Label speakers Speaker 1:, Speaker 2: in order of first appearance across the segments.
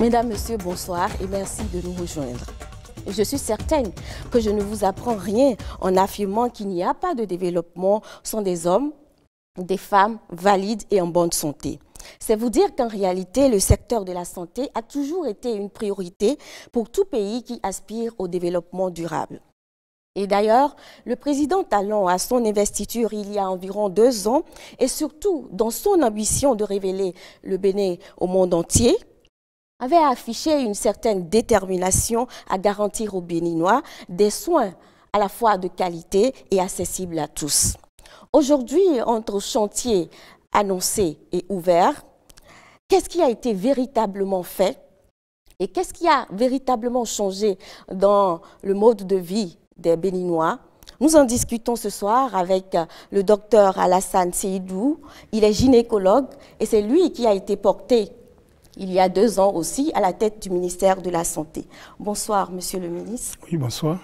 Speaker 1: Mesdames, Messieurs, bonsoir et merci de nous rejoindre. Je suis certaine que je ne vous apprends rien en affirmant qu'il n'y a pas de développement sans des hommes, des femmes valides et en bonne santé. C'est vous dire qu'en réalité, le secteur de la santé a toujours été une priorité pour tout pays qui aspire au développement durable. Et d'ailleurs, le président Talon, à son investiture il y a environ 2 ans, et surtout dans son ambition de révéler le Bénin au monde entier, avait affiché une certaine détermination à garantir aux Béninois des soins à la fois de qualité et accessibles à tous. Aujourd'hui, entre chantiers annoncés et ouverts, qu'est-ce qui a été véritablement fait et qu'est-ce qui a véritablement changé dans le mode de vie des Béninois? Nous en discutons ce soir avec le docteur Alassane Seydou. Il est gynécologue et c'est lui qui a été porté il y a 2 ans aussi à la tête du ministère de la Santé. Bonsoir, monsieur le ministre.
Speaker 2: Oui, bonsoir.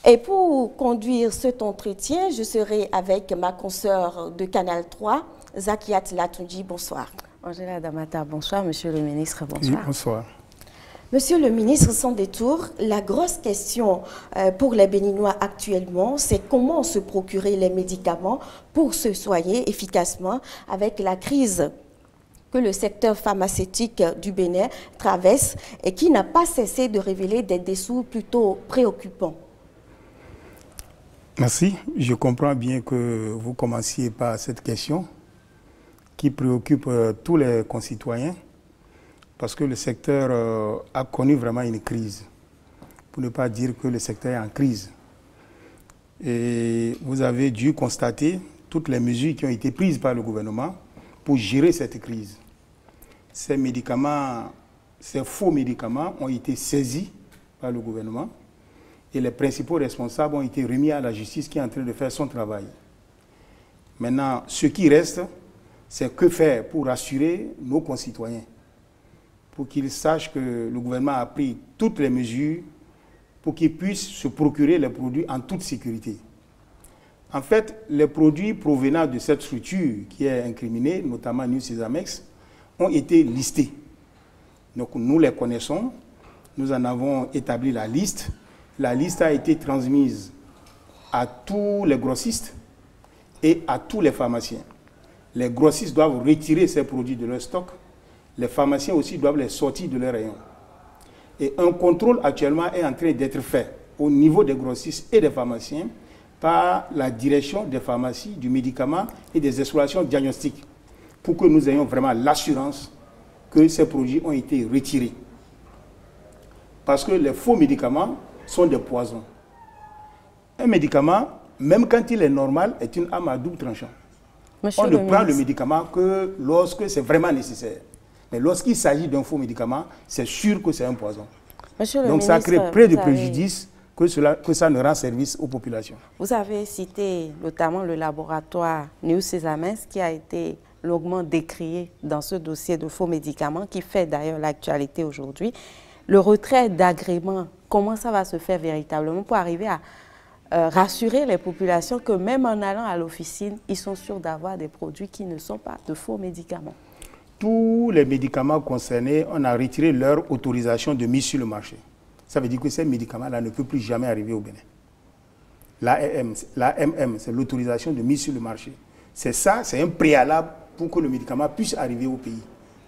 Speaker 1: Et pour conduire cet entretien, je serai avec ma consoeur de Canal 3, Zakiat Latunji. Bonsoir.
Speaker 3: Angela Damata, bonsoir, monsieur le ministre. Bonsoir.
Speaker 2: Oui, bonsoir.
Speaker 1: Monsieur le ministre, sans détour, la grosse question pour les Béninois actuellement, c'est comment se procurer les médicaments pour se soigner efficacement avec la crise que le secteur pharmaceutique du Bénin traverse et qui n'a pas cessé de révéler des dessous plutôt préoccupants.
Speaker 2: Merci. Je comprends bien que vous commenciez par cette question qui préoccupe tous les concitoyens parce que le secteur a connu vraiment une crise, pour ne pas dire que le secteur est en crise. Et vous avez dû constater toutes les mesures qui ont été prises par le gouvernement pour gérer cette crise. Ces médicaments, ces faux médicaments ont été saisis par le gouvernement et les principaux responsables ont été remis à la justice qui est en train de faire son travail. Maintenant, ce qui reste, c'est que faire pour rassurer nos concitoyens, pour qu'ils sachent que le gouvernement a pris toutes les mesures pour qu'ils puissent se procurer les produits en toute sécurité. En fait, les produits provenant de cette structure qui est incriminée, notamment New Sesamex, ont été listés. Donc nous les connaissons, nous en avons établi la liste. La liste a été transmise à tous les grossistes et à tous les pharmaciens. Les grossistes doivent retirer ces produits de leur stock. Les pharmaciens aussi doivent les sortir de leurs rayons. Et un contrôle actuellement est en train d'être fait au niveau des grossistes et des pharmaciens par la direction des pharmacies, du médicament et des explorations diagnostiques pour que nous ayons vraiment l'assurance que ces produits ont été retirés. Parce que les faux médicaments sont des poisons. Un médicament, même quand il est normal, est une arme à double tranchant. On ne prend le médicament que lorsque c'est vraiment nécessaire. Mais lorsqu'il s'agit d'un faux médicament, c'est sûr que c'est un poison. Donc ça crée près de préjudice que ça ne rend service aux populations.
Speaker 3: Vous avez cité notamment le laboratoire New Sesamex qui a été longuement décrié dans ce dossier de faux médicaments qui fait d'ailleurs l'actualité aujourd'hui. Le retrait d'agrément, comment ça va se faire véritablement pour arriver à rassurer les populations que même en allant à l'officine, ils sont sûrs d'avoir des produits qui ne sont pas de faux médicaments?
Speaker 2: Tous les médicaments concernés, on a retiré leur autorisation de mise sur le marché. Ça veut dire que ces médicaments-là ne peuvent plus jamais arriver au Bénin. L'AMM, c'est l'autorisation de mise sur le marché. C'est ça, c'est un préalable pour que le médicament puisse arriver au pays.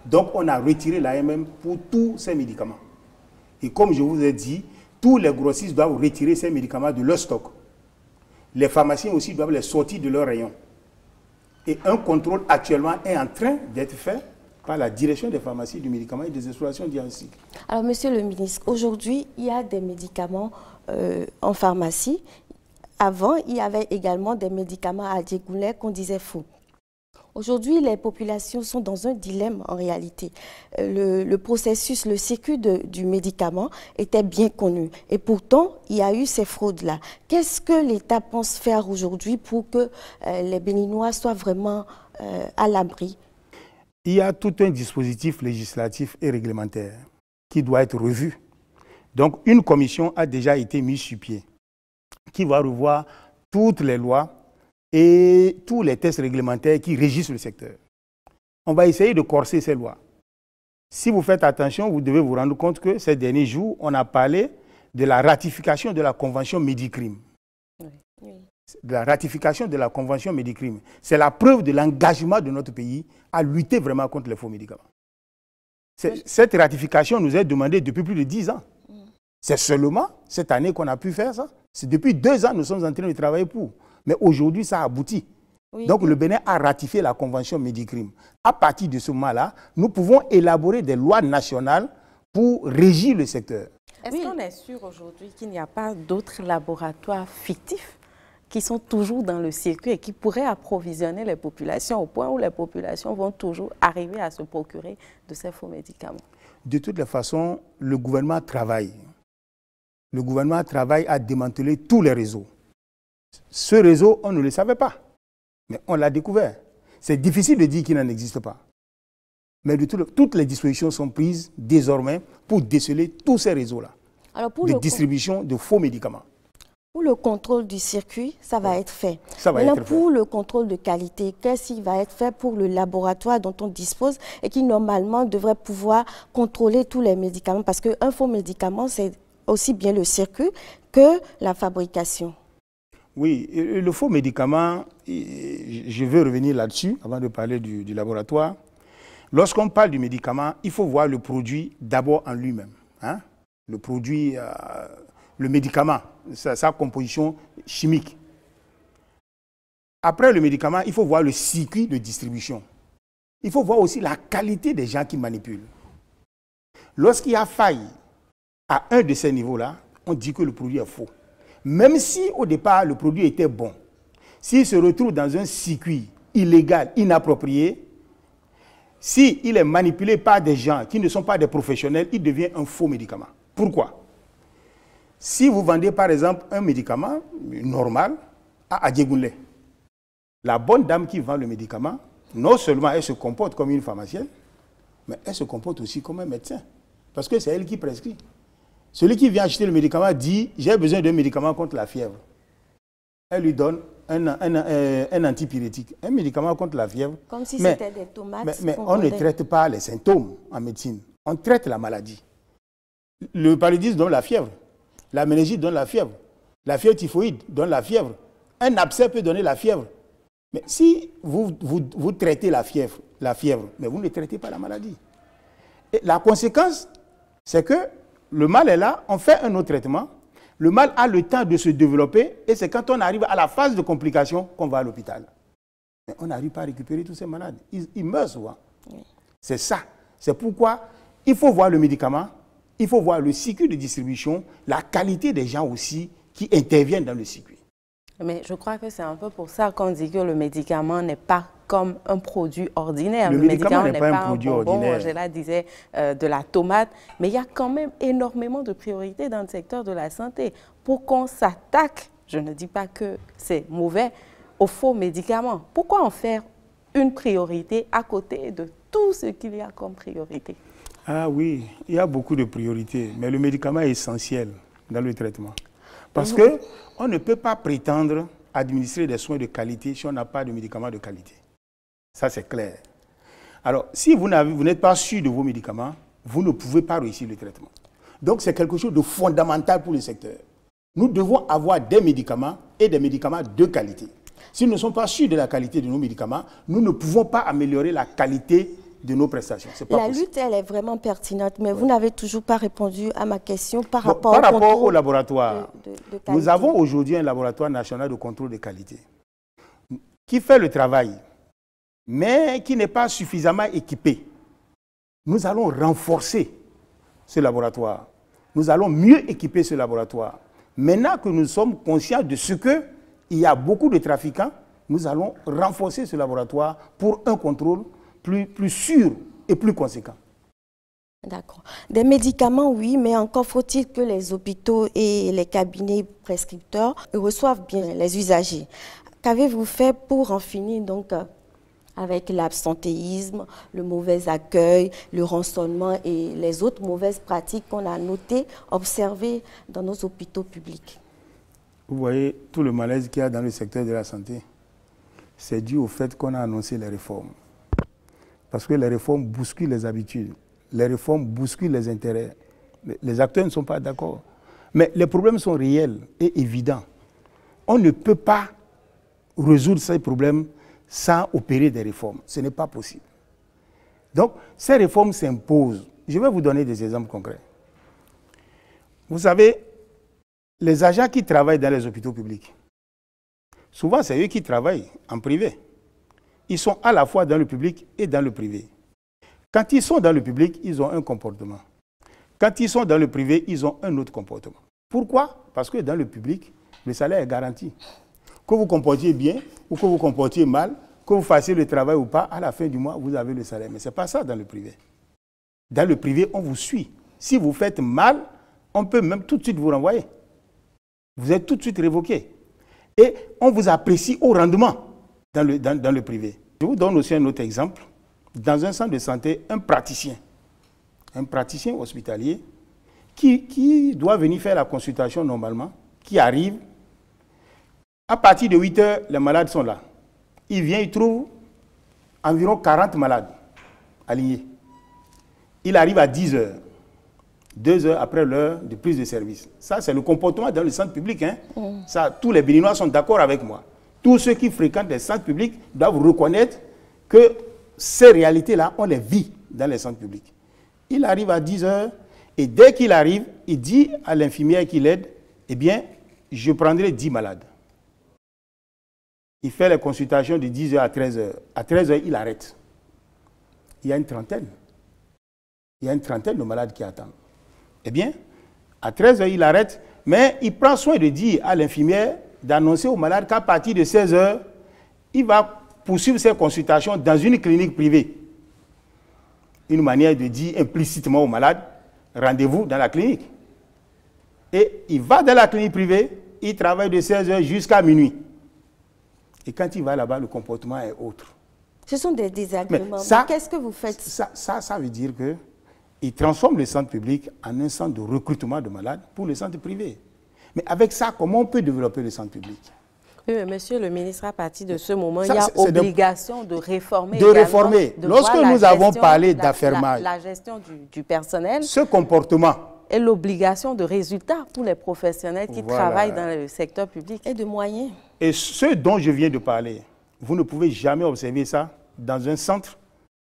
Speaker 2: Donc, on a retiré l'AMM pour tous ces médicaments. Et comme je vous ai dit, tous les grossistes doivent retirer ces médicaments de leur stock. Les pharmaciens aussi doivent les sortir de leur rayon. Et un contrôle actuellement est en train d'être fait par la direction des pharmacies, du médicament et des explorations diagnostiques.
Speaker 1: Alors, monsieur le ministre, aujourd'hui, il y a des médicaments en pharmacie. Avant, il y avait également des médicaments à Djegoulet qu'on disait faux. Aujourd'hui, les populations sont dans un dilemme en réalité. Le processus, le circuit du médicament était bien connu. Et pourtant, il y a eu ces fraudes-là. Qu'est-ce que l'État pense faire aujourd'hui pour que les Béninois soient vraiment à l'abri?
Speaker 2: Il y a tout un dispositif législatif et réglementaire qui doit être revu. Donc, une commission a déjà été mise sur pied qui va revoir toutes les lois et tous les tests réglementaires qui régissent le secteur. On va essayer de corser ces lois. Si vous faites attention, vous devez vous rendre compte que ces derniers jours, on a parlé de la ratification de la Convention Médicrime. Oui. De la ratification de la Convention Médicrime. C'est la preuve de l'engagement de notre pays à lutter vraiment contre les faux médicaments. Cette ratification nous est demandée depuis plus de 10 ans. C'est seulement cette année qu'on a pu faire ça. C'est depuis 2 ans que nous sommes en train de travailler pour. Mais aujourd'hui, ça aboutit. Oui. Donc, le Bénin a ratifié la Convention Médicrime. À partir de ce moment-là, nous pouvons élaborer des lois nationales pour régir le secteur.
Speaker 3: Est-ce qu'on est sûr aujourd'hui qu'il n'y a pas d'autres laboratoires fictifs qui sont toujours dans le circuit et qui pourraient approvisionner les populations au point où les populations vont toujours arriver à se procurer de ces faux médicaments?
Speaker 2: De toutes les façons, le gouvernement travaille. Le gouvernement travaille à démanteler tous les réseaux. Ce réseau, on ne le savait pas, mais on l'a découvert. C'est difficile de dire qu'il n'en existe pas. Mais toutes les dispositions sont prises désormais pour déceler tous ces réseaux-là de distribution de faux médicaments.
Speaker 1: Pour le contrôle du circuit, ça va être fait.
Speaker 2: Ça va être fait.
Speaker 1: Pour le contrôle de qualité, qu'est-ce qui va être fait pour le laboratoire dont on dispose et qui normalement devrait pouvoir contrôler tous les médicaments? Parce qu'un faux médicament, c'est aussi bien le circuit que la fabrication.
Speaker 2: Oui, le faux médicament, je veux revenir là-dessus avant de parler du laboratoire. Lorsqu'on parle du médicament, il faut voir le produit d'abord en lui-même. Hein? Le produit, le médicament, sa composition chimique. Après le médicament, il faut voir le circuit de distribution. Il faut voir aussi la qualité des gens qui manipulent. Lorsqu'il y a faille à un de ces niveaux-là, on dit que le produit est faux. Même si au départ le produit était bon, s'il se retrouve dans un circuit illégal, inapproprié, s'il est manipulé par des gens qui ne sont pas des professionnels, il devient un faux médicament. Pourquoi? Si vous vendez par exemple un médicament normal à Adjegounlé, la bonne dame qui vend le médicament, non seulement elle se comporte comme une pharmacienne, mais elle se comporte aussi comme un médecin. Parce que c'est elle qui prescrit. Celui qui vient acheter le médicament dit « j'ai besoin d'un médicament contre la fièvre ». Elle lui donne un antipyrétique, un médicament contre la fièvre.
Speaker 1: Comme si c'était des tomates.
Speaker 2: Mais on ne traite pas les symptômes en médecine, on traite la maladie. Le paludisme donne la fièvre, la méningite donne la fièvre typhoïde donne la fièvre, un abcès peut donner la fièvre. Mais si vous traitez la fièvre, mais vous ne traitez pas la maladie. Et la conséquence, c'est que le mal est là, on fait un autre traitement, le mal a le temps de se développer et c'est quand on arrive à la phase de complication qu'on va à l'hôpital. Mais on n'arrive pas à récupérer tous ces malades. Ils meurent souvent. Oui. C'est ça. C'est pourquoi il faut voir le médicament, il faut voir le circuit de distribution, la qualité des gens aussi qui interviennent dans le circuit.
Speaker 3: Mais je crois que c'est un peu pour ça qu'on dit que le médicament n'est pas comme un produit ordinaire.
Speaker 2: Le médicament n'est pas un produit ordinaire.
Speaker 3: Angela disait de la tomate, mais il y a quand même énormément de priorités dans le secteur de la santé. Pour qu'on s'attaque, je ne dis pas que c'est mauvais, aux faux médicaments, pourquoi en faire une priorité à côté de tout ce qu'il y a comme priorité?
Speaker 2: Ah oui, il y a beaucoup de priorités, mais le médicament est essentiel dans le traitement. Parce qu'on ne peut pas prétendre administrer des soins de qualité si on n'a pas de médicaments de qualité. Ça, c'est clair. Alors, si vous n'êtes pas sûr de vos médicaments, vous ne pouvez pas réussir le traitement. Donc, c'est quelque chose de fondamental pour le secteur. Nous devons avoir des médicaments et des médicaments de qualité. Si nous ne sommes pas sûrs de la qualité de nos médicaments, nous ne pouvons pas améliorer la qualité de nos prestations.
Speaker 1: La lutte, elle est vraiment pertinente, mais vous n'avez toujours pas répondu à ma question par rapport
Speaker 2: au laboratoire. Nous avons aujourd'hui un laboratoire national de contrôle de qualité qui fait le travail, mais qui n'est pas suffisamment équipé. Nous allons renforcer ce laboratoire. Nous allons mieux équiper ce laboratoire. Maintenant que nous sommes conscients de ce qu'il y a beaucoup de trafiquants, nous allons renforcer ce laboratoire pour un contrôle plus sûr et plus conséquent.
Speaker 1: D'accord. Des médicaments, oui, mais encore faut-il que les hôpitaux et les cabinets prescripteurs reçoivent bien les usagers. Qu'avez-vous fait pour en finir donc avec l'absentéisme, le mauvais accueil, le rançonnement et les autres mauvaises pratiques qu'on a notées, observées dans nos hôpitaux publics?
Speaker 2: Vous voyez, tout le malaise qu'il y a dans le secteur de la santé, c'est dû au fait qu'on a annoncé les réformes. Parce que les réformes bousculent les habitudes. les réformes bousculent les intérêts. Les acteurs ne sont pas d'accord. Mais les problèmes sont réels et évidents. On ne peut pas résoudre ces problèmes sans opérer des réformes. Ce n'est pas possible. Donc, ces réformes s'imposent. Je vais vous donner des exemples concrets. Vous savez, les agents qui travaillent dans les hôpitaux publics, souvent c'est eux qui travaillent en privé. Ils sont à la fois dans le public et dans le privé. Quand ils sont dans le public, ils ont un comportement. Quand ils sont dans le privé, ils ont un autre comportement. Pourquoi? Parce que dans le public, le salaire est garanti. Que vous comportiez bien ou que vous comportiez mal, que vous fassiez le travail ou pas, à la fin du mois, vous avez le salaire. Mais ce n'est pas ça dans le privé. Dans le privé, on vous suit. Si vous faites mal, on peut même tout de suite vous renvoyer. Vous êtes tout de suite révoqué. Et on vous apprécie au rendement dans le privé. Je vous donne aussi un autre exemple. Dans un centre de santé, un praticien hospitalier, qui doit venir faire la consultation normalement, qui arrive, à partir de 8 heures, les malades sont là. Il vient, il trouve environ 40 malades alignés. Il arrive à 10 heures, 2 heures après l'heure de prise de service. Ça, c'est le comportement dans le centre public. Hein. Ça, tous les Béninois sont d'accord avec moi. Tous ceux qui fréquentent les centres publics doivent reconnaître que ces réalités-là, on les vit dans les centres publics. Il arrive à 10 heures et dès qu'il arrive, il dit à l'infirmière qui l'aide, eh bien, je prendrai 10 malades. Il fait les consultations de 10 heures à 13 heures. À 13 heures, il arrête. Il y a une trentaine. Il y a une trentaine de malades qui attendent. Eh bien, à 13 heures, il arrête, mais il prend soin de dire à l'infirmière d'annoncer aux malades qu'à partir de 16 heures, il va poursuivre ses consultations dans une clinique privée. Une manière de dire implicitement aux malades, rendez-vous dans la clinique. Et il va dans la clinique privée, il travaille de 16 heures jusqu'à minuit. Et quand il va là-bas, le comportement est autre.
Speaker 1: Ce sont des désagréments. Qu'est-ce que vous faites?
Speaker 2: Ça veut dire qu'il transforme le centre public en un centre de recrutement de malades pour le centre privé. Mais avec ça, comment on peut développer le centre public?
Speaker 3: Oui, mais monsieur le ministre, à partir de ce moment, il y a obligation de réformer.
Speaker 2: De réformer. Lorsque nous avons parlé d'affermage,
Speaker 3: la gestion du personnel,
Speaker 2: ce comportement
Speaker 3: et l'obligation de résultats pour les professionnels qui travaillent dans le secteur public.
Speaker 1: Et de moyens.
Speaker 2: Et ce dont je viens de parler, vous ne pouvez jamais observer ça dans un centre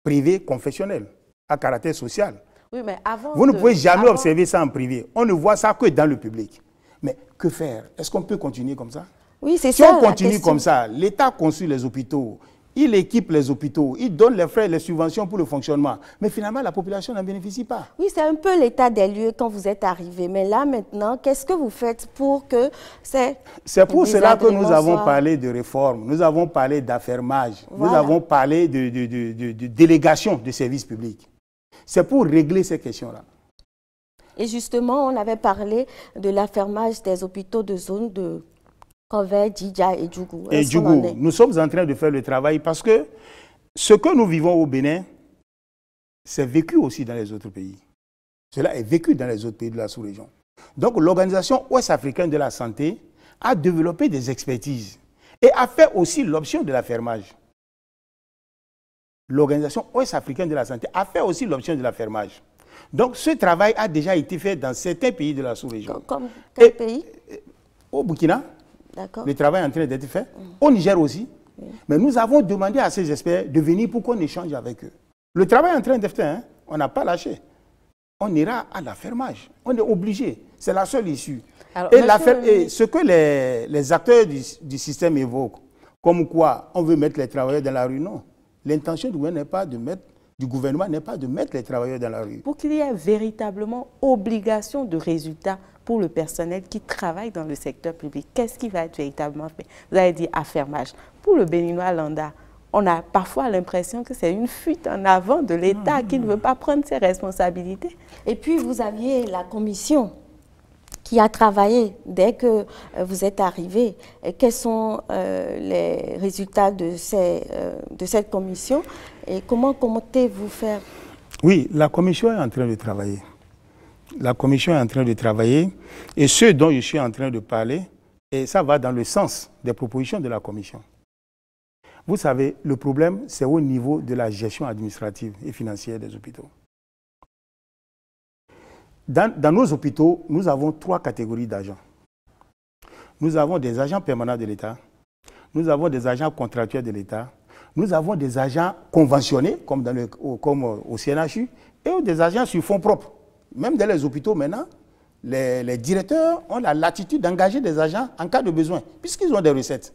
Speaker 2: privé confessionnel à caractère social.
Speaker 3: Oui, mais
Speaker 2: vous ne pouvez jamais observer ça en privé. On ne voit ça que dans le public. Mais que faire? Est-ce qu'on peut continuer comme ça?
Speaker 1: Oui, c'est
Speaker 2: ça. Si on continue comme ça, l'État construit les hôpitaux, il équipe les hôpitaux, il donne les frais, les subventions pour le fonctionnement. Mais finalement, la population n'en bénéficie pas.
Speaker 1: Oui, c'est un peu l'état des lieux quand vous êtes arrivé. Mais là, maintenant, qu'est-ce que vous faites pour que
Speaker 2: c'est pour cela que nous avons parlé de réforme, nous avons parlé d'affermage, nous avons parlé de délégation de services publics. C'est pour régler ces questions-là.
Speaker 1: Et justement, on avait parlé de l'affermage des hôpitaux de zone de Kové, Djidja et Djougou.
Speaker 2: Et Djougou, nous sommes en train de faire le travail parce que ce que nous vivons au Bénin, c'est vécu aussi dans les autres pays. Cela est vécu dans les autres pays de la sous-région. Donc l'Organisation ouest-africaine de la santé a développé des expertises et a fait aussi l'option de l'affermage. L'Organisation ouest-africaine de la santé a fait aussi l'option de l'affermage. Donc ce travail a déjà été fait dans certains pays de la sous-région.
Speaker 1: Comme quel pays?
Speaker 2: Au Burkina. Le travail est en train d'être fait. Au Niger aussi. Oui. Mais nous avons demandé à ces experts de venir pour qu'on échange avec eux. Le travail est en train d'être fait. Hein? On n'a pas lâché. On ira à l'affermage. On est obligé. C'est la seule issue. Alors, et ce que les acteurs du système évoquent, comme quoi on veut mettre les travailleurs dans la rue, non. L'intention du gouvernement n'est pas de mettre les travailleurs dans la rue.
Speaker 3: Pour qu'il y ait véritablement obligation de résultats pour le personnel qui travaille dans le secteur public, qu'est-ce qui va être véritablement fait? Vous avez dit affermage. Pour le Béninois lambda, on a parfois l'impression que c'est une fuite en avant de l'État qui ne veut pas prendre ses responsabilités.
Speaker 1: Et puis vous aviez la commission qui a travaillé dès que vous êtes arrivé. Et quels sont les résultats de cette commission et comment comptez-vous faire?
Speaker 2: Oui, la commission est en train de travailler. La commission est en train de travailler et ce dont je suis en train de parler, et ça va dans le sens des propositions de la commission. Vous savez, le problème, c'est au niveau de la gestion administrative et financière des hôpitaux. Dans nos hôpitaux, nous avons 3 catégories d'agents. Nous avons des agents permanents de l'État, nous avons des agents contractuels de l'État, nous avons des agents conventionnés, comme au CNHU, et des agents sur fonds propres. Même dans les hôpitaux maintenant, les directeurs ont la latitude d'engager des agents en cas de besoin, puisqu'ils ont des recettes.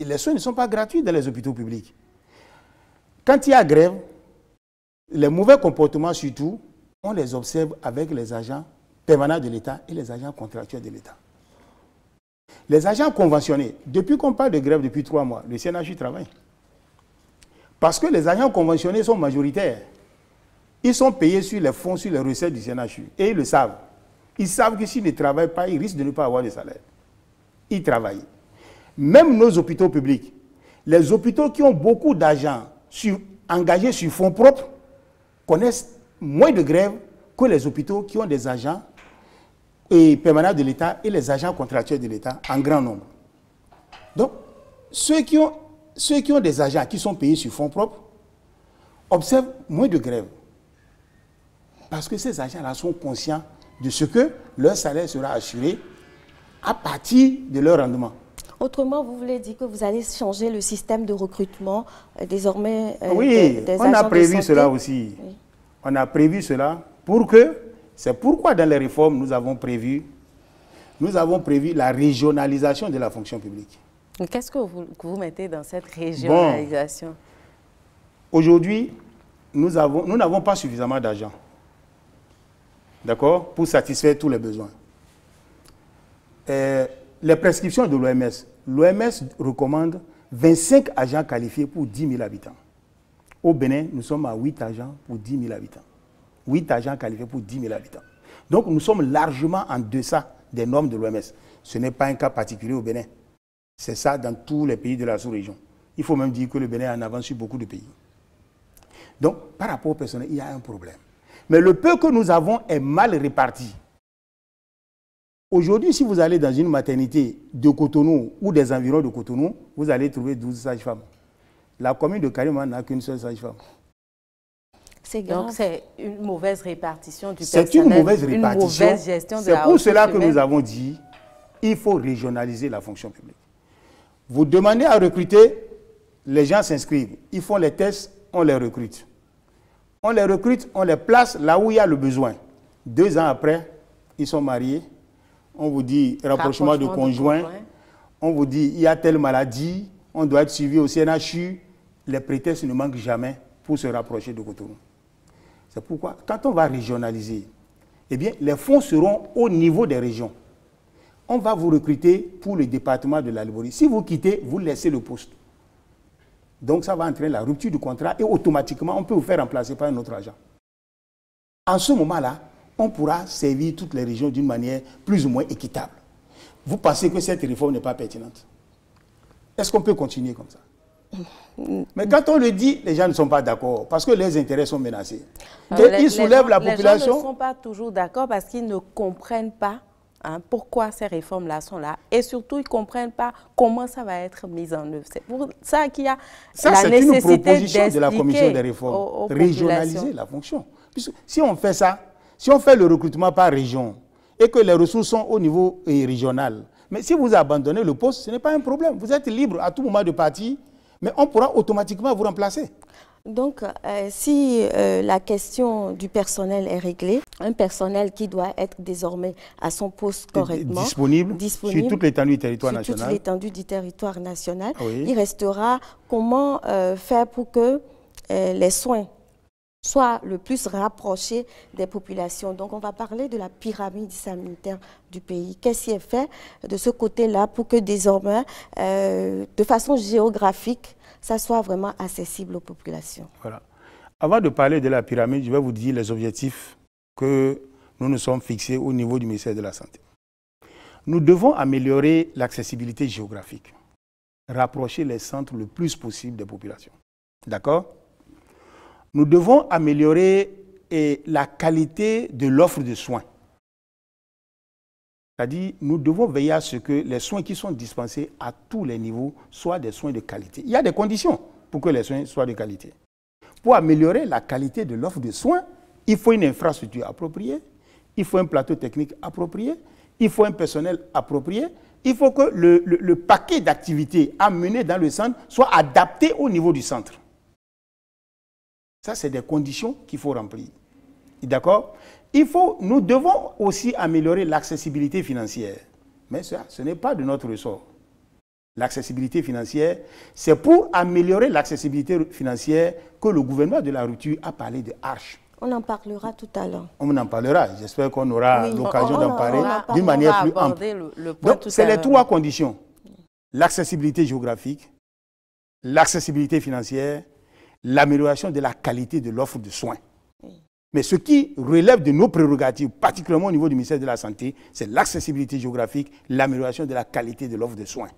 Speaker 2: Et les soins ne sont pas gratuits dans les hôpitaux publics. Quand il y a grève, les mauvais comportements surtout, on les observe avec les agents permanents de l'État et les agents contractuels de l'État. Les agents conventionnés, depuis qu'on parle de grève depuis 3 mois, le CNHU travaille. Parce que les agents conventionnés sont majoritaires. Ils sont payés sur les fonds, sur les recettes du CNHU. Et ils le savent. Ils savent que s'ils ne travaillent pas, ils risquent de ne pas avoir de salaire. Ils travaillent. Même nos hôpitaux publics, les hôpitaux qui ont beaucoup d'agents engagés sur fonds propres, connaissent moins de grèves que les hôpitaux qui ont des agents permanents de l'État et les agents contractuels de l'État en grand nombre. Donc, ceux qui ont des agents qui sont payés sur fonds propres observent moins de grèves. Parce que ces agents-là sont conscients de ce que leur salaire sera assuré à partir de leur rendement.
Speaker 1: Autrement, vous voulez dire que vous allez changer le système de recrutement désormais
Speaker 2: oui,
Speaker 1: des agents de santé.
Speaker 2: On a prévu cela aussi. Oui. On a prévu cela pour que, c'est pourquoi dans les réformes, nous avons prévu la régionalisation de la fonction publique.
Speaker 3: Qu'est-ce que vous mettez dans cette régionalisation?
Speaker 2: Bon, aujourd'hui, nous n'avons pas suffisamment d'agents, d'accord, pour satisfaire tous les besoins. Les prescriptions de l'OMS, l'OMS recommande 25 agents qualifiés pour 10 000 habitants. Au Bénin, nous sommes à 8 agents pour 10 000 habitants. 8 agents qualifiés pour 10 000 habitants. Donc nous sommes largement en deçà des normes de l'OMS. Ce n'est pas un cas particulier au Bénin. C'est ça dans tous les pays de la sous-région. Il faut même dire que le Bénin est en avance sur beaucoup de pays. Donc, par rapport au personnel, il y a un problème. Mais le peu que nous avons est mal réparti. Aujourd'hui, si vous allez dans une maternité de Cotonou ou des environs de Cotonou, vous allez trouver 12 sages-femmes. La commune de Karima n'a qu'une seule sage-femme.
Speaker 1: C'est grave.
Speaker 3: Donc, c'est une mauvaise répartition du personnel.
Speaker 2: C'est une mauvaise répartition.
Speaker 3: Une mauvaise gestion de la ressource humaine.
Speaker 2: C'est pour cela que nous avons dit qu'il faut régionaliser la fonction publique. Vous demandez à recruter, les gens s'inscrivent. Ils font les tests, on les recrute. On les recrute, on les place là où il y a le besoin. 2 ans après, ils sont mariés. On vous dit rapprochement de conjoints. On vous dit il y a telle maladie, on doit être suivi au CNHU. Les prétextes ne manquent jamais pour se rapprocher de Cotonou. C'est pourquoi, quand on va régionaliser, eh bien, les fonds seront au niveau des régions. On va vous recruter pour le département de la Liborie. Si vous quittez, vous laissez le poste. Donc, ça va entraîner la rupture du contrat et automatiquement, on peut vous faire remplacer par un autre agent. En ce moment-là, on pourra servir toutes les régions d'une manière plus ou moins équitable. Vous pensez que cette réforme n'est pas pertinente? Est-ce qu'on peut continuer comme ça? Mais quand on le dit, les gens ne sont pas d'accord parce que leurs intérêts sont menacés. Ils soulèvent la population.
Speaker 3: Les gens ne sont pas toujours d'accord parce qu'ils ne comprennent pas pourquoi ces réformes-là sont là. Et surtout, ils ne comprennent pas comment ça va être mis en œuvre. C'est pour ça qu'il y a la nécessité d'expliquer. C'est une proposition de la commission des réformes. Régionaliser la fonction. Puisque si on fait ça, si on fait le recrutement par région et que les ressources sont au niveau régional, mais si vous abandonnez le poste, ce n'est pas un problème. Vous êtes libre à tout moment de partir, mais on pourra automatiquement vous remplacer.
Speaker 1: Donc, si la question du personnel est réglée, un personnel qui doit être désormais à son poste correctement,
Speaker 2: disponible sur toute l'étendue du territoire national.
Speaker 1: Sur toute l'étendue du territoire national,
Speaker 2: oui.
Speaker 1: Il restera comment faire pour que les soins soient le plus rapprochés des populations. Donc, on va parler de la pyramide sanitaire du pays. Qu'est-ce qui est fait de ce côté-là pour que désormais, de façon géographique, ça soit vraiment accessible aux populations?
Speaker 2: Voilà. Avant de parler de la pyramide, je vais vous dire les objectifs que nous nous sommes fixés au niveau du ministère de la Santé. Nous devons améliorer l'accessibilité géographique, rapprocher les centres le plus possible des populations. D'accord? Nous devons améliorer la qualité de l'offre de soins. C'est-à-dire, nous devons veiller à ce que les soins qui sont dispensés à tous les niveaux soient des soins de qualité. Il y a des conditions pour que les soins soient de qualité. Pour améliorer la qualité de l'offre de soins, il faut une infrastructure appropriée, il faut un plateau technique approprié, il faut un personnel approprié, il faut que le paquet d'activités à mener dans le centre soit adapté au niveau du centre. Ça, c'est des conditions qu'il faut remplir. D'accord? Nous devons aussi améliorer l'accessibilité financière. Mais ça, ce n'est pas de notre ressort. L'accessibilité financière, c'est pour améliorer l'accessibilité financière que le gouvernement de la rupture a parlé de Arche.
Speaker 1: On en parlera tout à l'heure.
Speaker 2: On en parlera. J'espère qu'on aura l'occasion d'en parler d'une manière plus ample. Donc, c'est les trois conditions. L'accessibilité géographique, l'accessibilité financière, l'amélioration de la qualité de l'offre de soins. Mais ce qui relève de nos prérogatives, particulièrement au niveau du ministère de la Santé, c'est l'accessibilité géographique, l'amélioration de la qualité de l'offre de soins.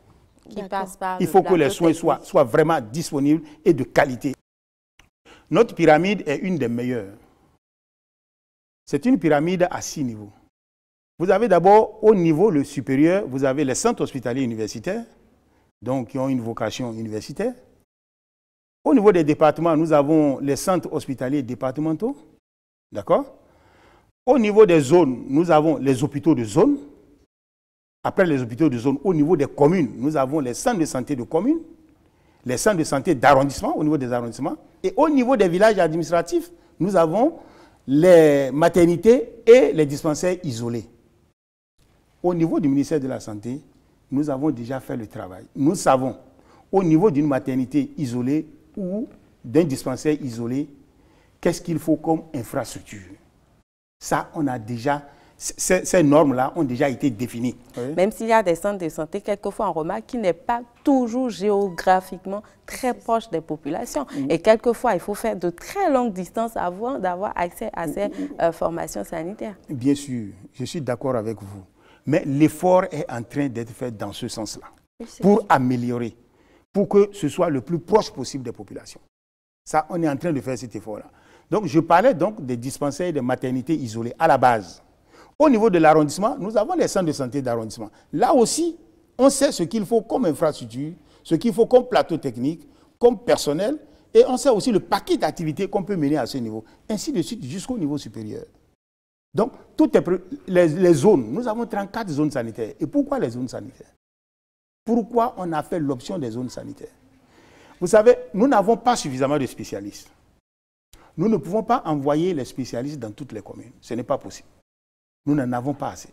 Speaker 2: Il faut que les soins soient vraiment disponibles et de qualité. Notre pyramide est une des meilleures. C'est une pyramide à 6 niveaux. Vous avez d'abord, au niveau le supérieur, vous avez les centres hospitaliers universitaires, donc qui ont une vocation universitaire. Au niveau des départements, nous avons les centres hospitaliers départementaux. D'accord? Au niveau des zones, nous avons les hôpitaux de zone. Après les hôpitaux de zone, au niveau des communes, nous avons les centres de santé de communes, les centres de santé d'arrondissement, au niveau des arrondissements. Et au niveau des villages administratifs, nous avons les maternités et les dispensaires isolés. Au niveau du ministère de la Santé, nous avons déjà fait le travail. Nous savons, au niveau d'une maternité isolée ou d'un dispensaire isolé, qu'est-ce qu'il faut comme infrastructure. Ça, on a déjà... Ces normes-là ont déjà été définies. Oui.
Speaker 3: Même s'il y a des centres de santé, quelquefois on remarque qu'il n'est pas toujours géographiquement très proche des populations. Et quelquefois, il faut faire de très longues distances avant d'avoir accès à ces formations sanitaires.
Speaker 2: Bien sûr, je suis d'accord avec vous. Mais l'effort est en train d'être fait dans ce sens-là, pour améliorer, pour que ce soit le plus proche possible des populations. Ça, on est en train de faire cet effort-là. Donc, je parlais donc des dispensaires et des maternités isolées à la base. Au niveau de l'arrondissement, nous avons les centres de santé d'arrondissement. Là aussi, on sait ce qu'il faut comme infrastructure, ce qu'il faut comme plateau technique, comme personnel, et on sait aussi le paquet d'activités qu'on peut mener à ce niveau, ainsi de suite jusqu'au niveau supérieur. Donc, les zones, nous avons 34 zones sanitaires. Et pourquoi les zones sanitaires? Pourquoi on a fait l'option des zones sanitaires? Vous savez, nous n'avons pas suffisamment de spécialistes. Nous ne pouvons pas envoyer les spécialistes dans toutes les communes. Ce n'est pas possible. Nous n'en avons pas assez.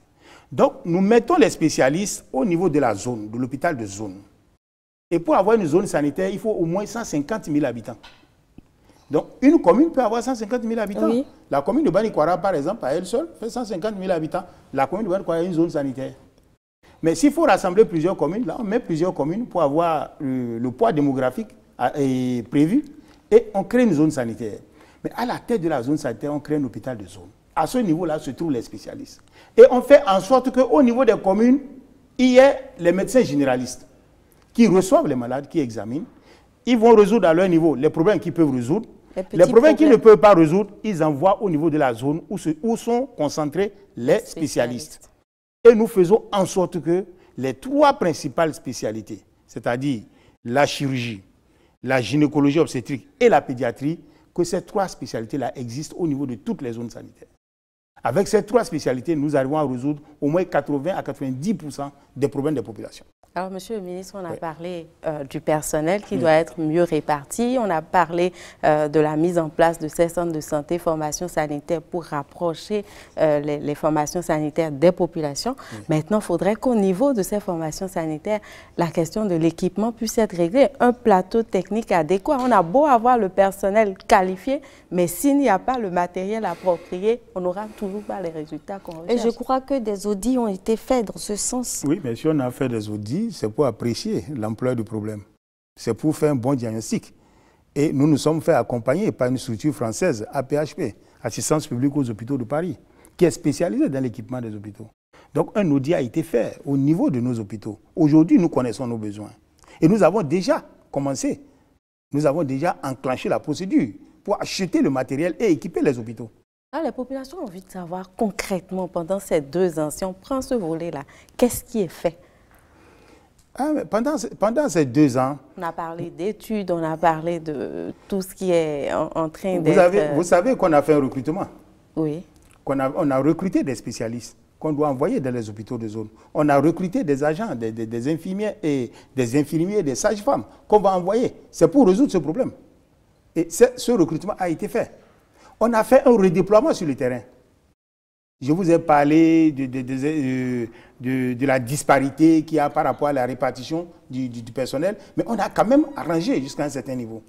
Speaker 2: Donc, nous mettons les spécialistes au niveau de la zone, de l'hôpital de zone. Et pour avoir une zone sanitaire, il faut au moins 150 000 habitants. Donc, une commune peut avoir 150 000 habitants. Oui. La commune de Banikwara, par exemple, à elle seule, fait 150 000 habitants. La commune de Banikwara a une zone sanitaire. Mais s'il faut rassembler plusieurs communes, là, on met plusieurs communes pour avoir le poids démographique prévu et on crée une zone sanitaire. Mais à la tête de la zone sanitaire, on crée un hôpital de zone. À ce niveau-là se trouvent les spécialistes. Et on fait en sorte qu'au niveau des communes, il y ait les médecins généralistes qui reçoivent les malades, qui examinent. Ils vont résoudre à leur niveau les problèmes qu'ils peuvent résoudre. Les problèmes qu'ils ne peuvent pas résoudre, ils envoient au niveau de la zone où sont concentrés les spécialistes. Et nous faisons en sorte que les 3 principales spécialités, c'est-à-dire la chirurgie, la gynécologie obstétrique et la pédiatrie, que ces 3 spécialités-là existent au niveau de toutes les zones sanitaires. Avec ces 3 spécialités, nous arrivons à résoudre au moins 80 à 90% des problèmes des populations.
Speaker 3: Alors, Monsieur le ministre, on a parlé du personnel qui doit être mieux réparti. On a parlé de la mise en place de ces centres de santé, formations sanitaires pour rapprocher les formations sanitaires des populations. Maintenant, il faudrait qu'au niveau de ces formations sanitaires, la question de l'équipement puisse être réglée. Un plateau technique adéquat. On a beau avoir le personnel qualifié, mais s'il n'y a pas le matériel approprié, on n'aura toujours pas les résultats qu'on recherche.
Speaker 1: Et je crois que des audits ont été faits dans ce sens.
Speaker 2: Oui, mais si on a fait des audits, c'est pour apprécier l'ampleur du problème. C'est pour faire un bon diagnostic. Et nous nous sommes fait accompagner par une structure française, APHP, Assistance publique aux hôpitaux de Paris, qui est spécialisée dans l'équipement des hôpitaux. Donc un audit a été fait au niveau de nos hôpitaux. Aujourd'hui, nous connaissons nos besoins. Et nous avons déjà commencé. Nous avons déjà enclenché la procédure pour acheter le matériel et équiper les hôpitaux.
Speaker 3: Alors, les populations ont envie de savoir concrètement, pendant ces 2 ans, si on prend ce volet-là, qu'est-ce qui est fait?
Speaker 2: Pendant ces 2 ans...
Speaker 3: On a parlé d'études, on a parlé de tout ce qui est en train d'être...
Speaker 2: Vous savez qu'on a fait un recrutement.
Speaker 3: Oui.
Speaker 2: On a recruté des spécialistes qu'on doit envoyer dans les hôpitaux de zone. On a recruté des agents, des infirmiers et des sages-femmes qu'on va envoyer. C'est pour résoudre ce problème. Et ce recrutement a été fait. On a fait un redéploiement sur le terrain. Je vous ai parlé de la disparité qu'il y a par rapport à la répartition du personnel, mais on a quand même arrangé jusqu'à un certain niveau.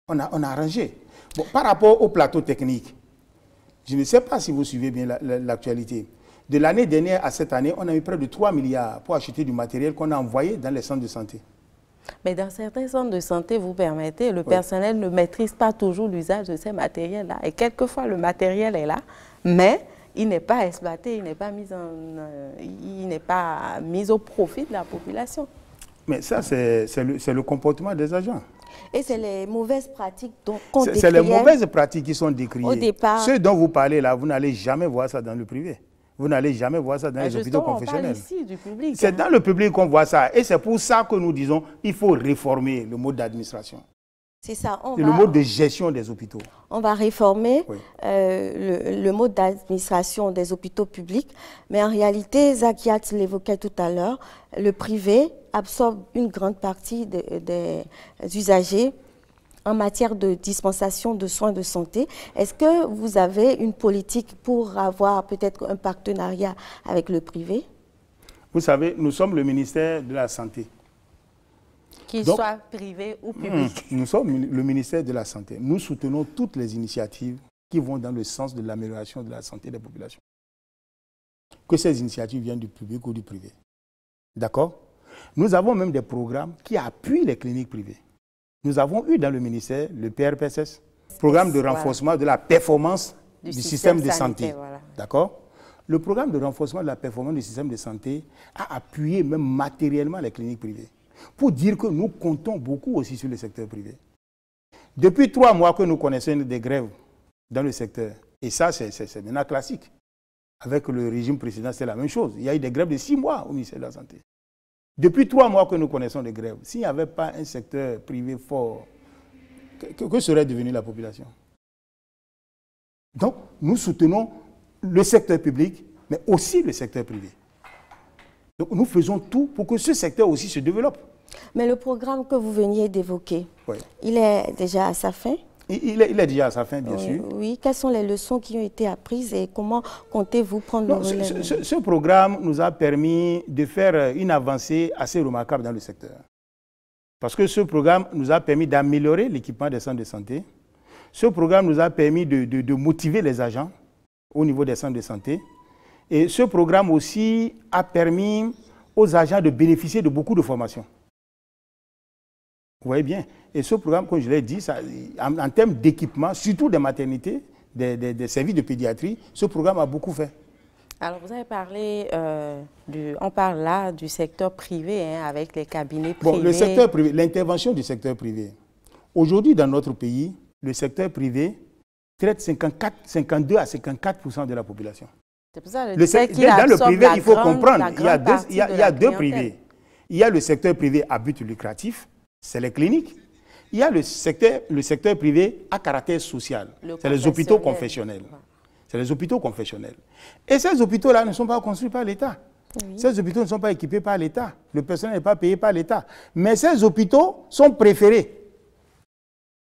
Speaker 2: On a arrangé. Bon, par rapport au plateau technique, je ne sais pas si vous suivez bien l'actualité. De l'année dernière à cette année, on a mis près de 3 milliards pour acheter du matériel qu'on a envoyé dans les centres de santé.
Speaker 3: Mais dans certains centres de santé, vous permettez, le personnel ne maîtrise pas toujours l'usage de ces matériels-là. Et quelquefois, le matériel est là, mais il n'est pas exploité, il n'est pas mis au profit de la population.
Speaker 2: Mais ça, c'est le comportement des agents.
Speaker 1: Et c'est les mauvaises pratiques qu'on décriait.
Speaker 2: C'est les mauvaises pratiques qui sont décriées.
Speaker 1: Au départ.
Speaker 2: Ceux dont vous parlez là, vous n'allez jamais voir ça dans le privé. Vous n'allez jamais voir ça dans les hôpitaux confessionnels.
Speaker 3: Ici, du public.
Speaker 2: C'est dans le public qu'on voit ça. Et c'est pour ça que nous disons qu'il faut réformer le mode d'administration.
Speaker 1: C'est ça.
Speaker 2: Le mode de gestion des hôpitaux.
Speaker 1: On va réformer le mode d'administration des hôpitaux publics. Mais en réalité, Zakiat l'évoquait tout à l'heure, le privé absorbe une grande partie des usagers en matière de dispensation de soins de santé. Est-ce que vous avez une politique pour avoir peut-être un partenariat avec le privé?
Speaker 2: Vous savez, nous sommes le ministère de la Santé.
Speaker 3: Qu'il soit privé ou public.
Speaker 2: Nous sommes le ministère de la Santé. Nous soutenons toutes les initiatives qui vont dans le sens de l'amélioration de la santé des populations. Que ces initiatives viennent du public ou du privé. D'accord? Nous avons même des programmes qui appuient les cliniques privées. Nous avons eu dans le ministère le PRPSS, programme de renforcement de la performance du système de santé. Voilà. D'accord? Le programme de renforcement de la performance du système de santé a appuyé même matériellement les cliniques privées. Pour dire que nous comptons beaucoup aussi sur le secteur privé. Depuis 3 mois que nous connaissons des grèves dans le secteur, et ça c'est maintenant classique. Avec le régime précédent, c'est la même chose. Il y a eu des grèves de 6 mois au ministère de la Santé. Depuis 3 mois que nous connaissons des grèves, s'il n'y avait pas un secteur privé fort, que serait devenue la population? Donc, nous soutenons le secteur public, mais aussi le secteur privé. Donc, nous faisons tout pour que ce secteur aussi se développe.
Speaker 1: Mais le programme que vous veniez d'évoquer, il est déjà à sa fin?
Speaker 2: Il est déjà à sa fin, bien sûr.
Speaker 1: Oui, quelles sont les leçons qui ont été apprises et comment comptez-vous prendre le relais?
Speaker 2: Ce programme nous a permis de faire une avancée assez remarquable dans le secteur. Parce que ce programme nous a permis d'améliorer l'équipement des centres de santé. Ce programme nous a permis de motiver les agents au niveau des centres de santé. Et ce programme aussi a permis aux agents de bénéficier de beaucoup de formations. Vous voyez bien. Et ce programme, comme je l'ai dit, ça, en termes d'équipement, surtout des maternités, des services de pédiatrie, ce programme a beaucoup fait.
Speaker 3: Alors, vous avez parlé, on parle là du secteur privé, hein, avec les cabinets privés.
Speaker 2: Bon, le secteur privé, l'intervention du secteur privé. Aujourd'hui, dans notre pays, le secteur privé traite 52 à 54% de la population.
Speaker 3: C'est pour ça
Speaker 2: dans le privé, il faut comprendre, il y a deux privés. Il y a le secteur privé à but lucratif, c'est les cliniques. Il y a le secteur privé à caractère social, c'est les hôpitaux confessionnels. C'est les hôpitaux confessionnels. Et ces hôpitaux-là ne sont pas construits par l'État. Oui. Ces hôpitaux ne sont pas équipés par l'État. Le personnel n'est pas payé par l'État. Mais ces hôpitaux sont préférés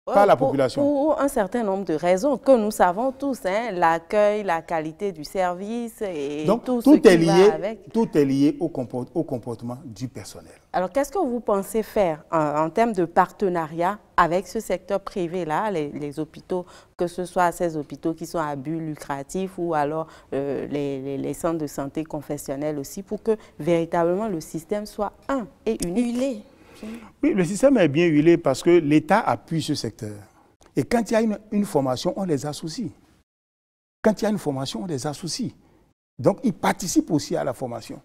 Speaker 2: par la population.
Speaker 3: Pour un certain nombre de raisons que nous savons tous, hein, l'accueil, la qualité du service et
Speaker 2: donc,
Speaker 3: tout ce qui va avec.
Speaker 2: Tout est lié au comportement du personnel.
Speaker 3: Alors, qu'est-ce que vous pensez faire en termes de partenariat avec ce secteur privé-là, les hôpitaux, que ce soit ces hôpitaux qui sont à but lucratif ou alors les centres de santé confessionnels aussi, pour que véritablement le système soit un et unique?
Speaker 2: Oui, le système est bien huilé parce que l'État appuie ce secteur. Et quand il y a une formation, on les associe. Quand il y a une formation, on les associe. Donc, ils participent aussi à la formation.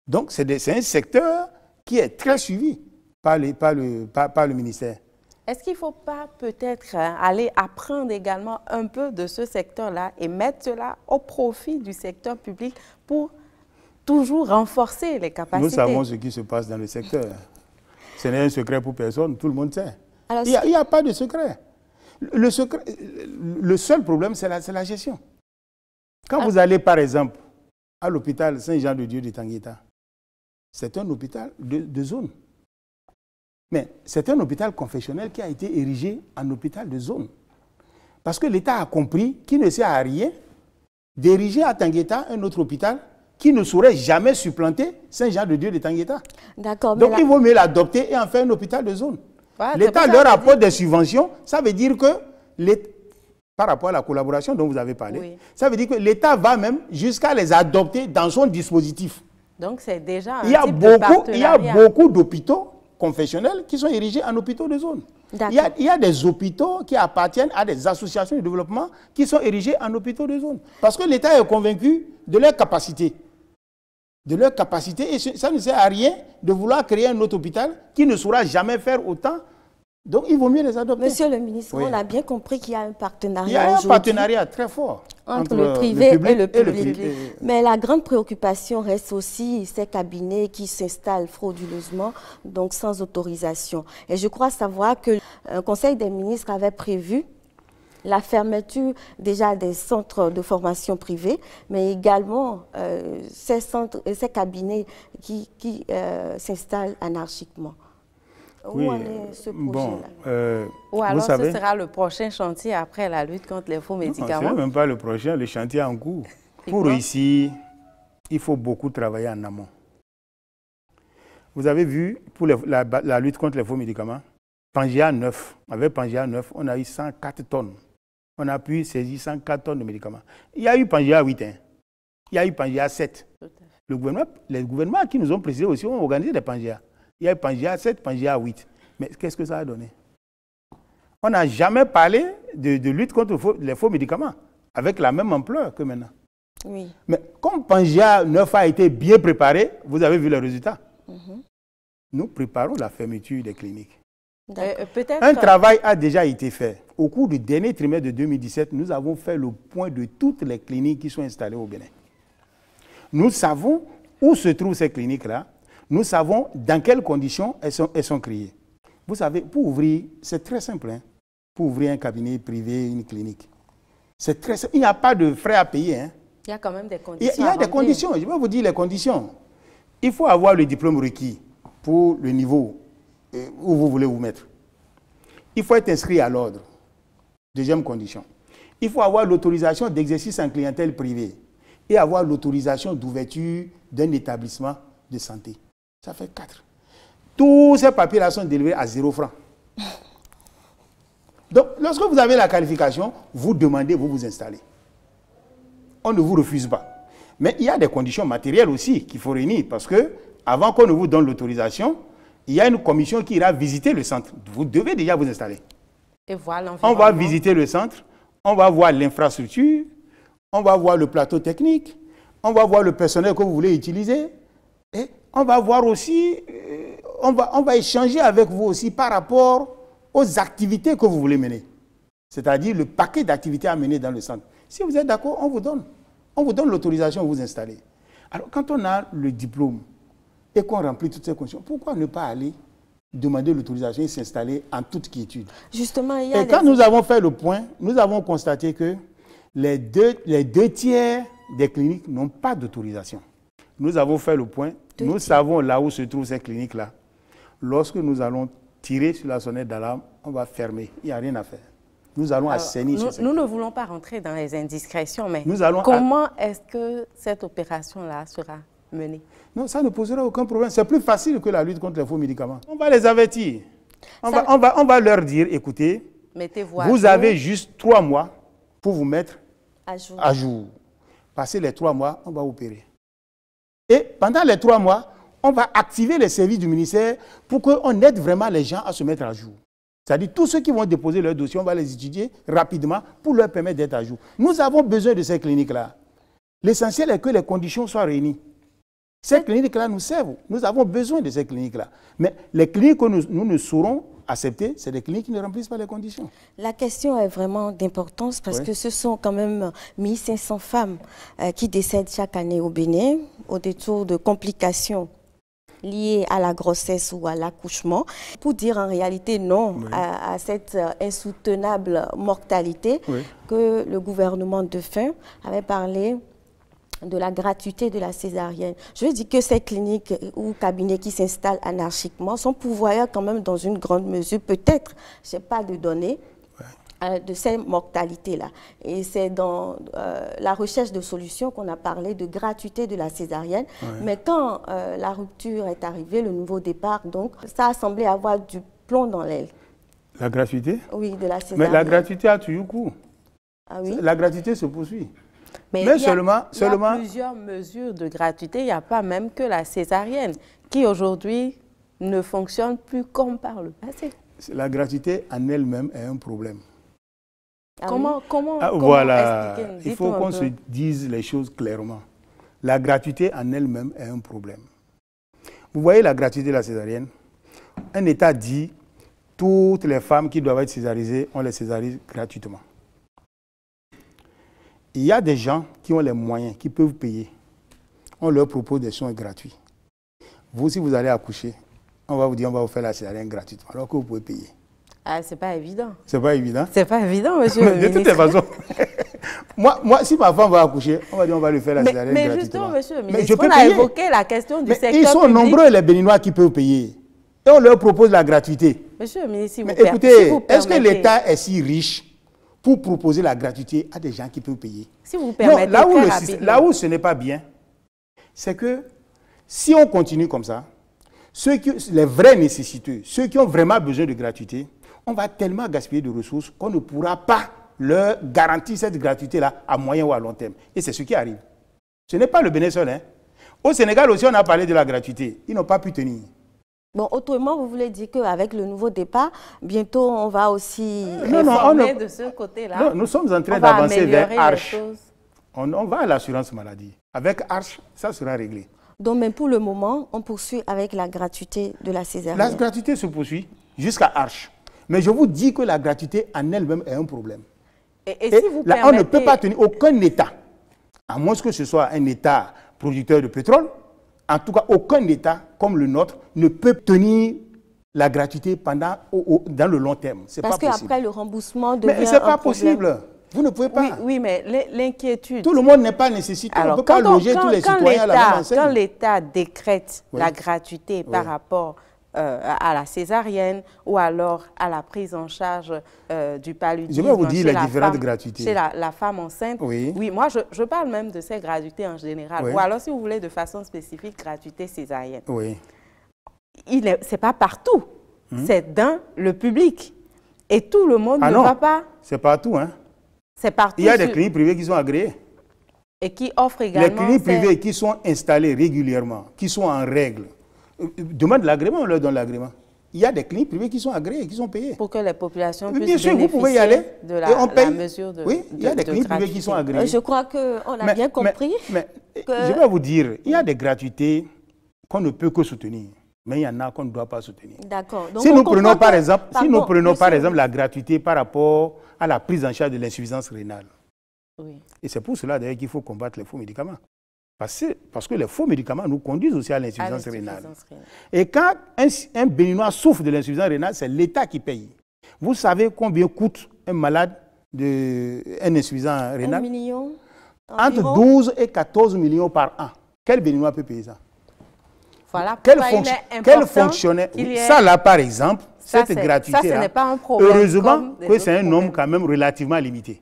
Speaker 2: Donc, c'est un secteur qui est très suivi par le ministère.
Speaker 3: Est-ce qu'il ne faut pas peut-être aller apprendre également un peu de ce secteur-là et mettre cela au profit du secteur public pour toujours renforcer les capacités?
Speaker 2: Nous savons ce qui se passe dans le secteur. Ce n'est un secret pour personne, tout le monde sait.
Speaker 1: Alors,
Speaker 2: il n'y a pas de secret. Le seul problème, c'est la gestion. Quand vous allez, par exemple, à l'hôpital Saint-Jean-de-Dieu de Tangueta, c'est un hôpital de zone. Mais c'est un hôpital confessionnel qui a été érigé en hôpital de zone. Parce que l'État a compris qu'il ne sert à rien d'ériger à Tangueta un autre hôpital qui ne saurait jamais supplanter Saint-Jean-de-Dieu de Tangueta.
Speaker 1: D'accord.
Speaker 2: Donc il vaut mieux l'adopter et en faire un hôpital de zone.
Speaker 3: Voilà,
Speaker 2: L'État leur apporte des subventions, ça veut dire que, par rapport à la collaboration dont vous avez parlé,
Speaker 3: oui,
Speaker 2: ça veut dire que l'État va même jusqu'à les adopter dans son dispositif.
Speaker 3: Donc c'est déjà un
Speaker 2: Il y a
Speaker 3: type de partenariat.
Speaker 2: beaucoup d'hôpitaux confessionnels qui sont érigés en hôpitaux de zone. Il y a des hôpitaux qui appartiennent à des associations de développement qui sont érigés en hôpitaux de zone. Parce que l'État est convaincu de leur capacité. Et ça ne sert à rien de vouloir créer un autre hôpital qui ne saura jamais faire autant. Donc il vaut mieux les adopter.
Speaker 1: Monsieur le ministre,
Speaker 2: oui,
Speaker 1: on a bien compris qu'il y a un partenariat.
Speaker 2: Il y a un partenariat très fort
Speaker 1: entre le privé et le public. Mais la grande préoccupation reste aussi ces cabinets qui s'installent frauduleusement, donc sans autorisation. Et je crois savoir que le Conseil des ministres avait prévu la fermeture déjà des centres de formation privés, mais également ces cabinets qui s'installent anarchiquement.
Speaker 2: Oui,
Speaker 1: où en est ce projet-là?
Speaker 3: Ou alors ce sera le prochain chantier après la lutte contre les faux médicaments?
Speaker 2: Non, ce n'est même pas le prochain, le chantier en cours. Pour réussir, il faut beaucoup travailler en amont. Vous avez vu, pour la lutte contre les faux médicaments, Pangea 9, avec Pangea 9, on a eu 104 tonnes. On a pu saisir 104 tonnes de médicaments. Il y a eu Pangea 8, hein. Il y a eu Pangea 7. Les gouvernements qui nous ont précédés aussi ont organisé des Pangea. Il y a eu Pangea 7, Pangea 8. Mais qu'est-ce que ça a donné? On n'a jamais parlé de lutte contre les faux médicaments avec la même ampleur que maintenant.
Speaker 1: Oui.
Speaker 2: Mais comme Pangea 9 a été bien préparé, vous avez vu les résultats. Nous préparons la fermeture des cliniques. Un travail a déjà été fait. Au cours du dernier trimestre de 2017, nous avons fait le point de toutes les cliniques qui sont installées au Bénin. Nous savons où se trouvent ces cliniques-là. Nous savons dans quelles conditions elles sont créées. Vous savez, pour ouvrir, c'est très simple. Hein, pour ouvrir un cabinet privé, une clinique. C'est très simple. Il n'y a pas de frais à payer. Hein.
Speaker 3: Il y a quand même des conditions.
Speaker 2: Il y a des conditions. Je vais vous dire les conditions. Il faut avoir le diplôme requis pour le niveau où vous voulez vous mettre. Il faut être inscrit à l'ordre. Deuxième condition. Il faut avoir l'autorisation d'exercice en clientèle privée et avoir l'autorisation d'ouverture d'un établissement de santé. Ça fait 4. Tous ces papiers-là sont délivrés à 0 francs. Donc, lorsque vous avez la qualification, vous demandez, vous vous installez. On ne vous refuse pas. Mais il y a des conditions matérielles aussi qu'il faut réunir parce que avant qu'on ne vous donne l'autorisation, il y a une commission qui ira visiter le centre. Vous devez déjà vous installer.
Speaker 3: Et voilà,
Speaker 2: on va visiter le centre, on va voir l'infrastructure, on va voir le plateau technique, on va voir le personnel que vous voulez utiliser. Et on va voir aussi, on va échanger avec vous aussi par rapport aux activités que vous voulez mener. C'est-à-dire le paquet d'activités à mener dans le centre. Si vous êtes d'accord, on vous donne. On vous donne l'autorisation de vous installer. Alors, quand on a le diplôme et qu'on remplit toutes ces conditions, pourquoi ne pas aller demander l'autorisation et s'installer en toute quiétude?
Speaker 1: Justement, il y a
Speaker 2: et quand nous avons fait le point, nous avons constaté que les deux tiers des cliniques n'ont pas d'autorisation. Nous avons fait le point. Nous savons là où se trouvent ces cliniques-là. Lorsque nous allons tirer sur la sonnette d'alarme, on va fermer. Il n'y a rien à faire. Nous allons assainir ce secteur.
Speaker 3: Nous ne voulons pas rentrer dans les indiscrétions, mais comment est-ce que cette opération-là sera menée? Non,
Speaker 2: ça ne posera aucun problème. C'est plus facile que la lutte contre les faux médicaments. On va les avertir. On va leur dire, écoutez, vous avez juste 3 mois pour vous mettre à jour. Passez les 3 mois, on va opérer. Et pendant les 3 mois, on va activer les services du ministère pour qu'on aide vraiment les gens à se mettre à jour. C'est-à-dire tous ceux qui vont déposer leur dossier, on va les étudier rapidement pour leur permettre d'être à jour. Nous avons besoin de ces cliniques-là. L'essentiel est que les conditions soient réunies. Ces cliniques-là nous servent. Nous avons besoin de ces cliniques-là. Mais les cliniques que nous ne saurons accepter, c'est des cliniques qui ne remplissent pas les conditions.
Speaker 1: La question est vraiment d'importance parce que ce sont quand même 1500 femmes qui décèdent chaque année au Bénin au détour de complications liées à la grossesse ou à l'accouchement, pour dire en réalité non à cette insoutenable mortalité que le gouvernement de fin avait parlé de la gratuité de la césarienne. Je veux dire que ces cliniques ou cabinets qui s'installent anarchiquement sont pourvoyeurs quand même dans une grande mesure, peut-être, je n'ai pas de données, de ces mortalités-là. Et c'est dans la recherche de solutions qu'on a parlé de gratuité de la césarienne. Mais quand la rupture est arrivée, le nouveau départ, donc, ça a semblé avoir du plomb dans l'aile.
Speaker 2: La gratuité?
Speaker 1: Oui, de la césarienne.
Speaker 2: Mais la gratuité a toujours cours.
Speaker 1: Ah oui?
Speaker 2: La gratuité se poursuit.
Speaker 3: Mais il y a plusieurs mesures de gratuité. Il n'y a pas même que la césarienne qui aujourd'hui ne fonctionne plus comme par le passé.
Speaker 2: La gratuité en elle-même est un problème.
Speaker 3: Comment
Speaker 2: voilà,
Speaker 3: expliquer?
Speaker 2: Il faut qu'on se dise les choses clairement. La gratuité en elle-même est un problème. Vous voyez la gratuité de la césarienne? Un État dit toutes les femmes qui doivent être césarisées, on les césarise gratuitement. Il y a des gens qui ont les moyens, qui peuvent payer. On leur propose des soins gratuits. Vous, si vous allez accoucher, on va vous dire on va vous faire la césarienne gratuitement, alors que vous pouvez payer.
Speaker 3: Ah, c'est pas évident.
Speaker 2: C'est pas évident?
Speaker 3: C'est pas évident, monsieur le ministre.
Speaker 2: De toutes les façons, moi, si ma femme va accoucher, on va dire on va lui faire la césarienne gratuitement.
Speaker 3: Mais justement, monsieur le ministre, on a évoqué la question du secteur public.
Speaker 2: Ils sont nombreux, les Béninois, qui peuvent payer. Et on leur propose la gratuité.
Speaker 3: Monsieur le ministre, si vous
Speaker 2: écoutez, est-ce que l'État est si riche pour proposer la gratuité à des gens qui peuvent payer?
Speaker 3: Si vous permettez,
Speaker 2: non, là où ce n'est pas bien, c'est que si on continue comme ça, les vrais nécessiteux, ceux qui ont vraiment besoin de gratuité, on va tellement gaspiller de ressources qu'on ne pourra pas leur garantir cette gratuité-là à moyen ou à long terme. Et c'est ce qui arrive. Ce n'est pas le Bénin seul. Au Sénégal aussi, on a parlé de la gratuité. Ils n'ont pas pu tenir.
Speaker 1: Bon, autrement, vous voulez dire qu'avec le nouveau départ, bientôt, on va aussi
Speaker 3: réformer de ce côté-là.
Speaker 2: Non, nous sommes en train d'avancer vers Arche. On va à l'assurance maladie. Avec Arche, ça sera réglé.
Speaker 1: Donc, mais pour le moment, on poursuit avec la gratuité de la césarienne.
Speaker 2: La gratuité se poursuit jusqu'à Arche. Mais je vous dis que la gratuité en elle-même est un problème.
Speaker 3: Et si vous permettez...
Speaker 2: On ne peut pas tenir aucun État, à moins que ce soit un État producteur de pétrole, en tout cas aucun État comme le nôtre ne peut tenir la gratuité dans le long terme.
Speaker 1: Parce qu'après le remboursement devient
Speaker 2: mais ce n'est pas possible. Vous ne pouvez pas.
Speaker 3: Oui, mais l'inquiétude...
Speaker 2: Tout le monde n'est pas nécessité. On ne peut pas loger tous les citoyens à la même enseigne.
Speaker 3: Quand l'État décrète la gratuité par rapport à la césarienne ou alors à la prise en charge du paludisme.
Speaker 2: Je vais vous dire les différentes gratuités.
Speaker 3: Chez la femme enceinte.
Speaker 2: Oui,
Speaker 3: moi je parle même de ces gratuités en général. Ou alors si vous voulez de façon spécifique, gratuité césarienne.
Speaker 2: Oui.
Speaker 3: Ce n'est pas partout. C'est dans le public. Et tout le monde ne va pas.
Speaker 2: C'est partout.
Speaker 3: C'est partout.
Speaker 2: Il y a des cliniques privées qui sont agréées.
Speaker 3: Et qui offrent également...
Speaker 2: Les cliniques privées qui sont installées régulièrement, qui sont en règle, demandent l'agrément, on leur donne l'agrément. Il y a des cliniques privées qui sont agréées, qui sont payées.
Speaker 3: Pour que les populations puissent
Speaker 2: bien sûr, vous pouvez y aller,
Speaker 3: de la mesure de
Speaker 2: oui, il y a des cliniques privées qui sont agréées.
Speaker 1: Je crois qu'on a bien compris.
Speaker 2: Mais je vais vous dire, il y a des gratuités qu'on ne peut que soutenir. Mais il y en a qu'on ne doit pas soutenir.
Speaker 1: D'accord.
Speaker 2: Si nous prenons par exemple la gratuité par rapport à la prise en charge de l'insuffisance rénale.
Speaker 3: Oui.
Speaker 2: Et c'est pour cela d'ailleurs qu'il faut combattre les faux médicaments. Parce que les faux médicaments nous conduisent aussi à l'insuffisance rénale. Et quand un Béninois souffre de l'insuffisance rénale, c'est l'État qui paye. Vous savez combien coûte un malade un insuffisant rénal?
Speaker 1: 1 million
Speaker 2: Entre 12 et 14 millions par an. Quel Béninois peut payer ça?
Speaker 3: Voilà
Speaker 2: quel fonctionnaire? Ça là, par exemple, cette gratuité,
Speaker 3: ça, ce n'est pas un problème.
Speaker 2: Heureusement que c'est un nombre quand même relativement limité.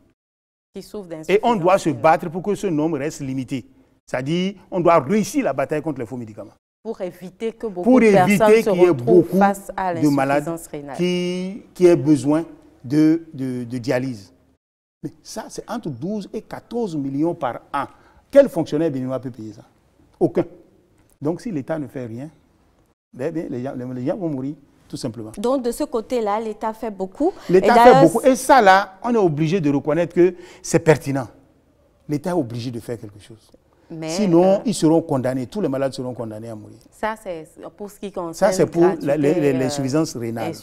Speaker 3: Qui souffre
Speaker 2: et on doit se battre pour que ce nombre reste limité. C'est-à-dire, on doit réussir la bataille contre les faux médicaments.
Speaker 3: Pour éviter que beaucoup de personnes se retrouvent face à l'insuffisance rénale.
Speaker 2: Qui aient besoin de dialyse. Mais ça, c'est entre 12 et 14 millions par an. Quel fonctionnaire béninois peut payer ça? Aucun. Donc, si l'État ne fait rien, les gens vont mourir, tout simplement.
Speaker 1: Donc, de ce côté-là, l'État fait beaucoup.
Speaker 2: L'État fait beaucoup. Et ça, là, on est obligé de reconnaître que c'est pertinent. L'État est obligé de faire quelque chose. Mais sinon, ils seront condamnés. Tous les malades seront condamnés à mourir.
Speaker 3: Ça, c'est pour ce qui concerne...
Speaker 2: Ça, c'est pour l'insuffisance rénale.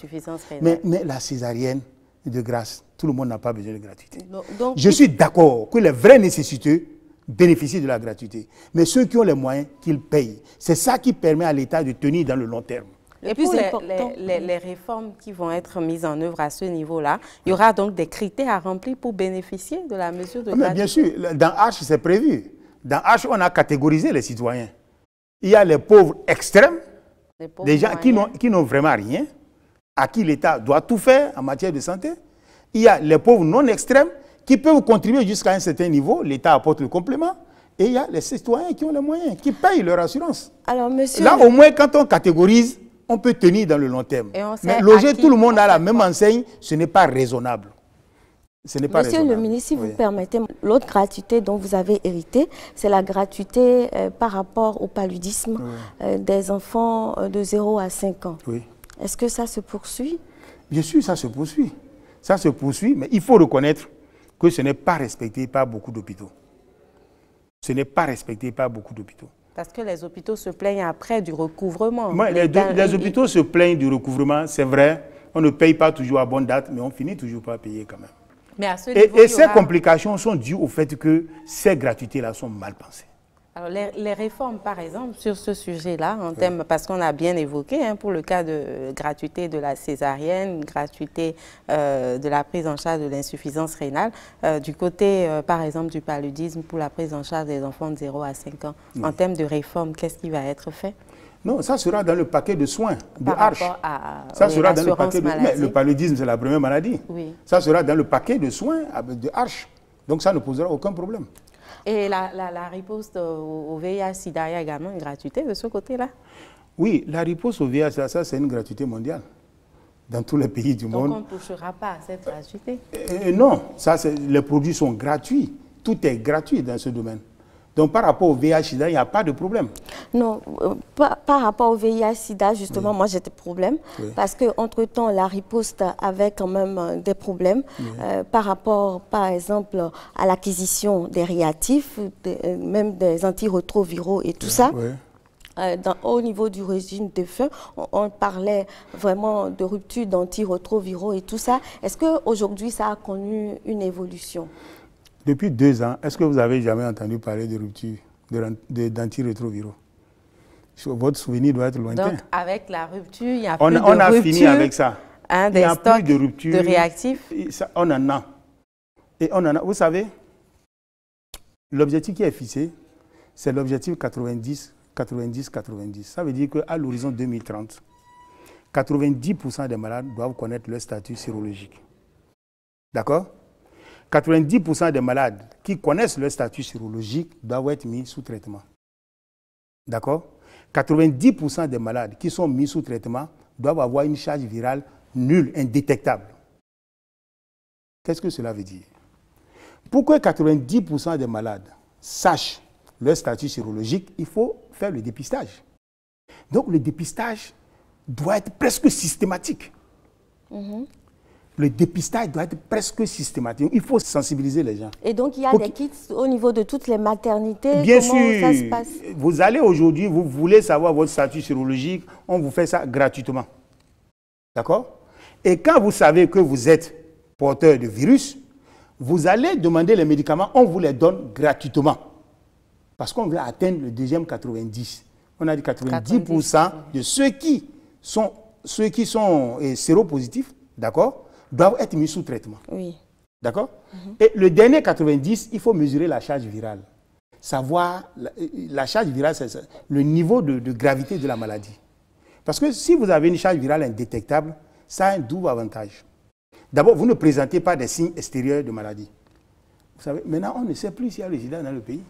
Speaker 3: Mais
Speaker 2: la césarienne, de grâce, tout le monde n'a pas besoin de gratuité. Je suis d'accord que les vrais nécessiteux bénéficient de la gratuité. Mais ceux qui ont les moyens, qu'ils payent. C'est ça qui permet à l'État de tenir dans le long terme.
Speaker 3: Et puis les réformes qui vont être mises en œuvre à ce niveau-là, il y aura donc des critères à remplir pour bénéficier de la mesure de gratuité.
Speaker 2: Mais bien sûr, dans H, c'est prévu. Dans H, on a catégorisé les citoyens. Il y a les pauvres extrêmes, les gens qui n'ont vraiment rien, à qui l'État doit tout faire en matière de santé. Il y a les pauvres non extrêmes qui peuvent contribuer jusqu'à un certain niveau, l'État apporte le complément. Et il y a les citoyens qui ont les moyens, qui payent leur assurance.
Speaker 1: Alors, monsieur...
Speaker 2: Là, au moins, quand on catégorise, on peut tenir dans le long terme. Mais loger tout le monde à la même enseigne, ce n'est pas raisonnable. Ce n'est pas
Speaker 1: raisonnable. Monsieur le ministre, si vous permettez, l'autre gratuité dont vous avez hérité, c'est la gratuité par rapport au paludisme des enfants de 0 à 5 ans.
Speaker 2: Oui.
Speaker 1: Est-ce que ça se poursuit?
Speaker 2: Bien sûr, ça se poursuit. Ça se poursuit, mais il faut reconnaître que ce n'est pas respecté par beaucoup d'hôpitaux. Ce n'est pas respecté par beaucoup d'hôpitaux.
Speaker 3: Parce que les hôpitaux se plaignent après du recouvrement.
Speaker 2: Les hôpitaux se plaignent du recouvrement, c'est vrai. On ne paye pas toujours à bonne date, mais on finit toujours par payer quand même.
Speaker 3: Mais à ce niveau,
Speaker 2: et ces complications sont dues au fait que ces gratuités-là sont mal pensées.
Speaker 3: Alors les réformes, par exemple, sur ce sujet-là, en termes, parce qu'on a bien évoqué, pour le cas de gratuité de la césarienne, gratuité de la prise en charge de l'insuffisance rénale, du côté, par exemple, du paludisme pour la prise en charge des enfants de 0 à 5 ans, en termes de réforme, qu'est-ce qui va être fait?
Speaker 2: Non, ça sera dans le paquet de soins de Arche.
Speaker 3: Ça
Speaker 2: sera dans le paquet de... Mais le paludisme, c'est la première maladie.
Speaker 3: Oui.
Speaker 2: Ça sera dans le paquet de soins de Arche. Donc ça ne posera aucun problème.
Speaker 3: Et la riposte au VIH-Sida, il y a également une gratuité de ce côté-là?
Speaker 2: Oui, la riposte au VIH, ça c'est une gratuité mondiale. Dans tous les pays du monde.
Speaker 3: Donc on ne touchera pas à cette gratuité?
Speaker 2: Non, les produits sont gratuits. Tout est gratuit dans ce domaine. Donc par rapport au VIH-Sida, il n'y a pas de problème.
Speaker 1: Non, par rapport au VIH-Sida, justement, moi j'ai des problèmes. Parce qu'entre-temps, la riposte avait quand même des problèmes par rapport, par exemple, à l'acquisition des réactifs, même des antirétroviraux et tout ça. Au niveau du régime de feu, on parlait vraiment de rupture d'antirétroviraux et tout ça. Est-ce qu'aujourd'hui, ça a connu une évolution?
Speaker 2: Depuis 2 ans, est-ce que vous avez jamais entendu parler de rupture d'antirétroviraux? Votre souvenir doit être lointain.
Speaker 3: Donc, avec la rupture, il n'y a plus de
Speaker 2: rupture. On a
Speaker 3: fini
Speaker 2: avec ça.
Speaker 3: Il n'y a plus de rupture. De réactifs.
Speaker 2: On en a. Et on en a. Vous savez, l'objectif qui est fixé, c'est l'objectif 90-90-90. Ça veut dire qu'à l'horizon 2030, 90% des malades doivent connaître leur statut sérologique. D'accord? 90% des malades qui connaissent leur statut sérologique doivent être mis sous traitement. D'accord? 90% des malades qui sont mis sous traitement doivent avoir une charge virale nulle, indétectable. Qu'est-ce que cela veut dire? Pour que 90% des malades sachent leur statut sérologique, il faut faire le dépistage. Donc le dépistage doit être presque systématique. Le dépistage doit être presque systématique. Il faut sensibiliser les gens.
Speaker 1: Et donc, il y a des kits au niveau de toutes les maternités?
Speaker 2: Bien
Speaker 1: sûr. Ça se passe?
Speaker 2: Vous allez aujourd'hui, vous voulez savoir votre statut sérologique, on vous fait ça gratuitement. D'accord? Et quand vous savez que vous êtes porteur de virus, vous allez demander les médicaments, on vous les donne gratuitement. Parce qu'on veut atteindre le deuxième 90. On a dit 90% de ceux qui sont séropositifs, d'accord, doivent être mis sous traitement.
Speaker 1: Oui.
Speaker 2: D'accord? Et le dernier 90, il faut mesurer la charge virale. Savoir, la charge virale, c'est le niveau de gravité de la maladie. Parce que si vous avez une charge virale indétectable, ça a un double avantage. D'abord, vous ne présentez pas des signes extérieurs de maladie. Vous savez, maintenant, on ne sait plus s'il y a le sida dans le pays.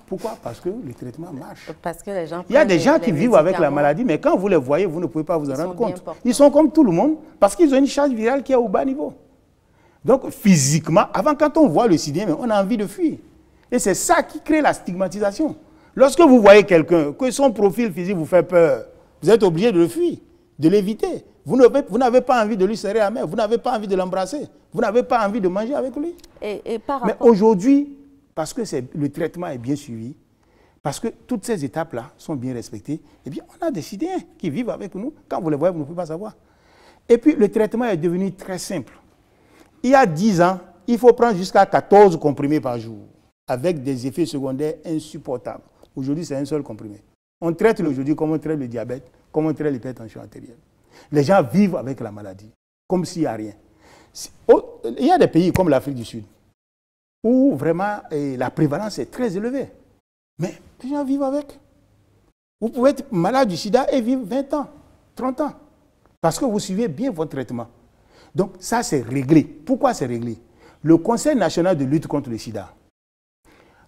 Speaker 2: Pourquoi? Parce que le traitement marche.
Speaker 3: Parce que les gens
Speaker 2: il y a des gens qui vivent avec la maladie, mais quand vous les voyez, vous ne pouvez pas vous en rendre compte. Ils sont comme tout le monde parce qu'ils ont une charge virale qui est au bas niveau. Donc, physiquement, avant, quand on voit le sida, on a envie de fuir. Et c'est ça qui crée la stigmatisation. Lorsque vous voyez quelqu'un, que son profil physique vous fait peur, vous êtes obligé de le fuir, de l'éviter. Vous n'avez pas envie de lui serrer la main, vous n'avez pas envie de l'embrasser, vous n'avez pas envie de manger avec lui. Mais aujourd'hui, parce que le traitement est bien suivi, parce que toutes ces étapes-là sont bien respectées, eh bien, on a des citoyens qui vivent avec nous. Quand vous les voyez, vous ne pouvez pas savoir. Et puis, le traitement est devenu très simple. Il y a 10 ans, il faut prendre jusqu'à 14 comprimés par jour. avec des effets secondaires insupportables. Aujourd'hui, c'est un seul comprimé. On traite aujourd'hui comme on traite le diabète, comme on traite l'hypertension artérielle. Les gens vivent avec la maladie, comme s'il n'y a rien. Il y a des pays comme l'Afrique du Sud, où vraiment la prévalence est très élevée. Mais les gens vivent avec. Vous pouvez être malade du sida et vivre 20 ans, 30 ans, parce que vous suivez bien votre traitement. Donc ça, c'est réglé. Pourquoi c'est réglé? Le Conseil national de lutte contre le sida,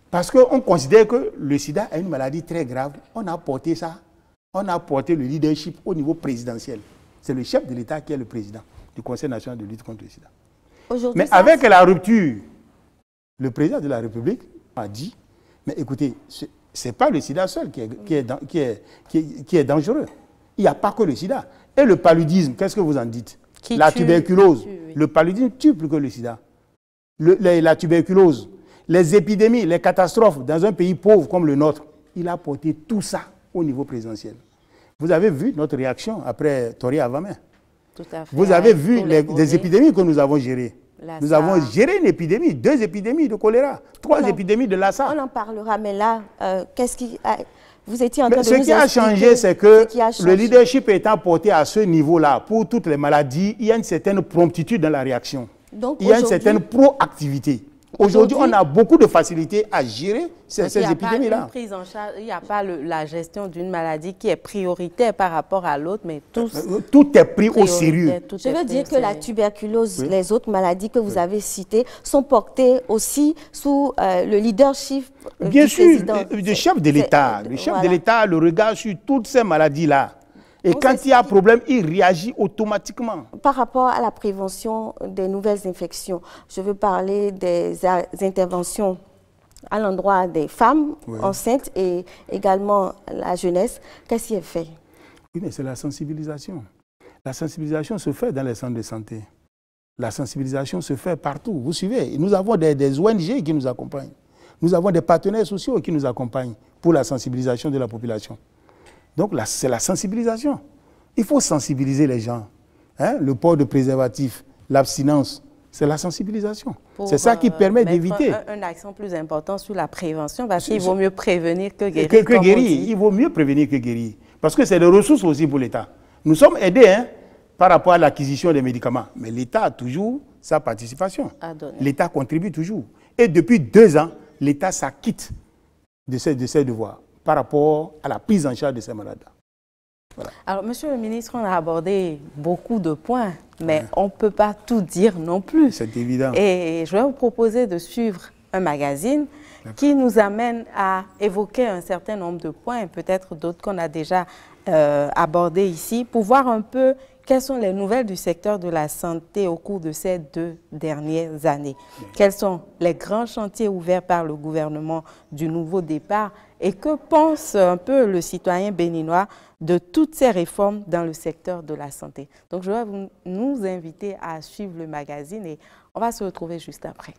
Speaker 2: parce qu'on considère que le sida est une maladie très grave, on a porté ça, on a porté le leadership au niveau présidentiel. C'est le chef de l'État qui est le président du Conseil national de lutte contre le sida. Mais avec la rupture, le président de la République a dit, mais écoutez, ce n'est pas le sida seul qui est dangereux. Il n'y a pas que le sida. Et le paludisme, qu'est-ce que vous en dites? La tuberculose. Le paludisme tue plus que le sida. La tuberculose, les épidémies, les catastrophes dans un pays pauvre comme le nôtre, il a porté tout ça au niveau présidentiel. Vous avez vu notre réaction après Tori Avamé.
Speaker 3: Tout à fait.
Speaker 2: Vous avez vu les épidémies que nous avons gérées. Nous avons géré une épidémie, 2 épidémies de choléra, 3 épidémies de Lassa.
Speaker 1: On en parlera, mais là, qu'est-ce qui... Vous étiez en train de
Speaker 2: nous expliquer. Ce qui a changé, c'est que le leadership étant porté à ce niveau-là, pour toutes les maladies, il y a une certaine promptitude dans la réaction. Donc, il y a une certaine proactivité. Aujourd'hui, on a beaucoup de facilité à gérer ces épidémies-là.
Speaker 3: Il n'y a pas la gestion d'une maladie qui est prioritaire par rapport à l'autre, mais tout
Speaker 2: est pris au sérieux.
Speaker 1: Je veux dire que la tuberculose, les autres maladies que vous avez citées, sont portées aussi sous le leadership
Speaker 2: du président. Bien sûr, le chef de l'État. Le chef de l'État a le regard sur toutes ces maladies-là. Et quand il y a un problème, il réagit automatiquement.
Speaker 1: Par rapport à la prévention des nouvelles infections, je veux parler des interventions à l'endroit des femmes enceintes et également la jeunesse. Qu'est-ce qui est fait?
Speaker 2: Oui, mais c'est la sensibilisation. La sensibilisation se fait dans les centres de santé. La sensibilisation se fait partout. Vous suivez, nous avons des ONG qui nous accompagnent. Nous avons des partenaires sociaux qui nous accompagnent pour la sensibilisation de la population. Donc, c'est la sensibilisation. Il faut sensibiliser les gens. Hein? Le port de préservatif, l'abstinence, c'est la sensibilisation. C'est ça qui permet d'éviter.
Speaker 3: Un accent plus important sur la prévention, parce qu'il vaut mieux prévenir que guérir.
Speaker 2: Il vaut mieux prévenir que guérir. Parce que c'est des ressources aussi pour l'État. Nous sommes aidés par rapport à l'acquisition des médicaments. Mais l'État a toujours sa participation. L'État contribue toujours. Et depuis 2 ans, l'État s'acquitte de ses devoirs par rapport à la prise en charge de ces malades.
Speaker 3: Voilà. Alors, Monsieur le ministre, on a abordé beaucoup de points, mais on ne peut pas tout dire non plus.
Speaker 2: C'est évident.
Speaker 3: Et je vais vous proposer de suivre un magazine qui nous amène à évoquer un certain nombre de points, peut-être d'autres qu'on a déjà abordés ici, pour voir un peu quelles sont les nouvelles du secteur de la santé au cours de ces 2 dernières années. Quels sont les grands chantiers ouverts par le gouvernement du nouveau départ et que pense un peu le citoyen béninois de toutes ces réformes dans le secteur de la santé. Donc, je vais nous inviter à suivre le magazine et on va se retrouver juste après.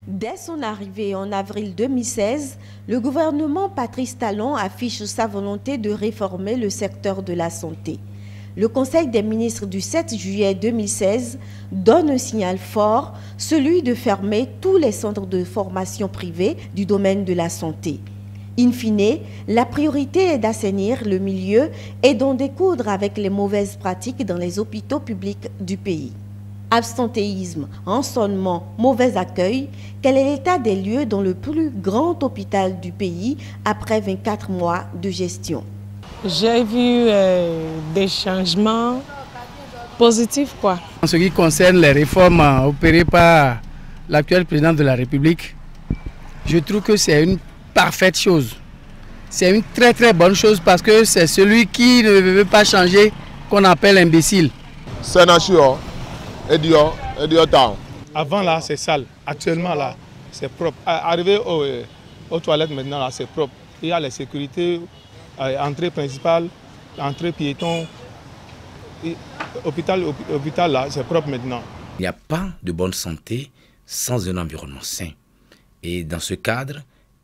Speaker 4: Dès son arrivée en avril 2016, le gouvernement Patrice Talon affiche sa volonté de réformer le secteur de la santé. Le Conseil des ministres du 7 juillet 2016 donne un signal fort, celui de fermer tous les centres de formation privés du domaine de la santé. In fine, la priorité est d'assainir le milieu et d'en découdre avec les mauvaises pratiques dans les hôpitaux publics du pays. Absentéisme, ensonnement, mauvais accueil, quel est l'état des lieux dans le plus grand hôpital du pays après 24 mois de gestion?
Speaker 5: J'ai vu des changements positifs, quoi.
Speaker 6: En ce qui concerne les réformes opérées par l'actuel président de la République, je trouve que c'est une parfaite chose. C'est une très très bonne chose parce que c'est celui qui ne veut pas changer qu'on appelle imbécile.
Speaker 7: C'est nature,
Speaker 8: avant là c'est sale, actuellement là c'est propre. Arrivé aux toilettes maintenant là c'est propre. Il y a les sécurités, entrée principale, entrée piéton. Hôpital là c'est propre maintenant.
Speaker 9: Il n'y a pas de bonne santé sans un environnement sain. Et dans ce cadre,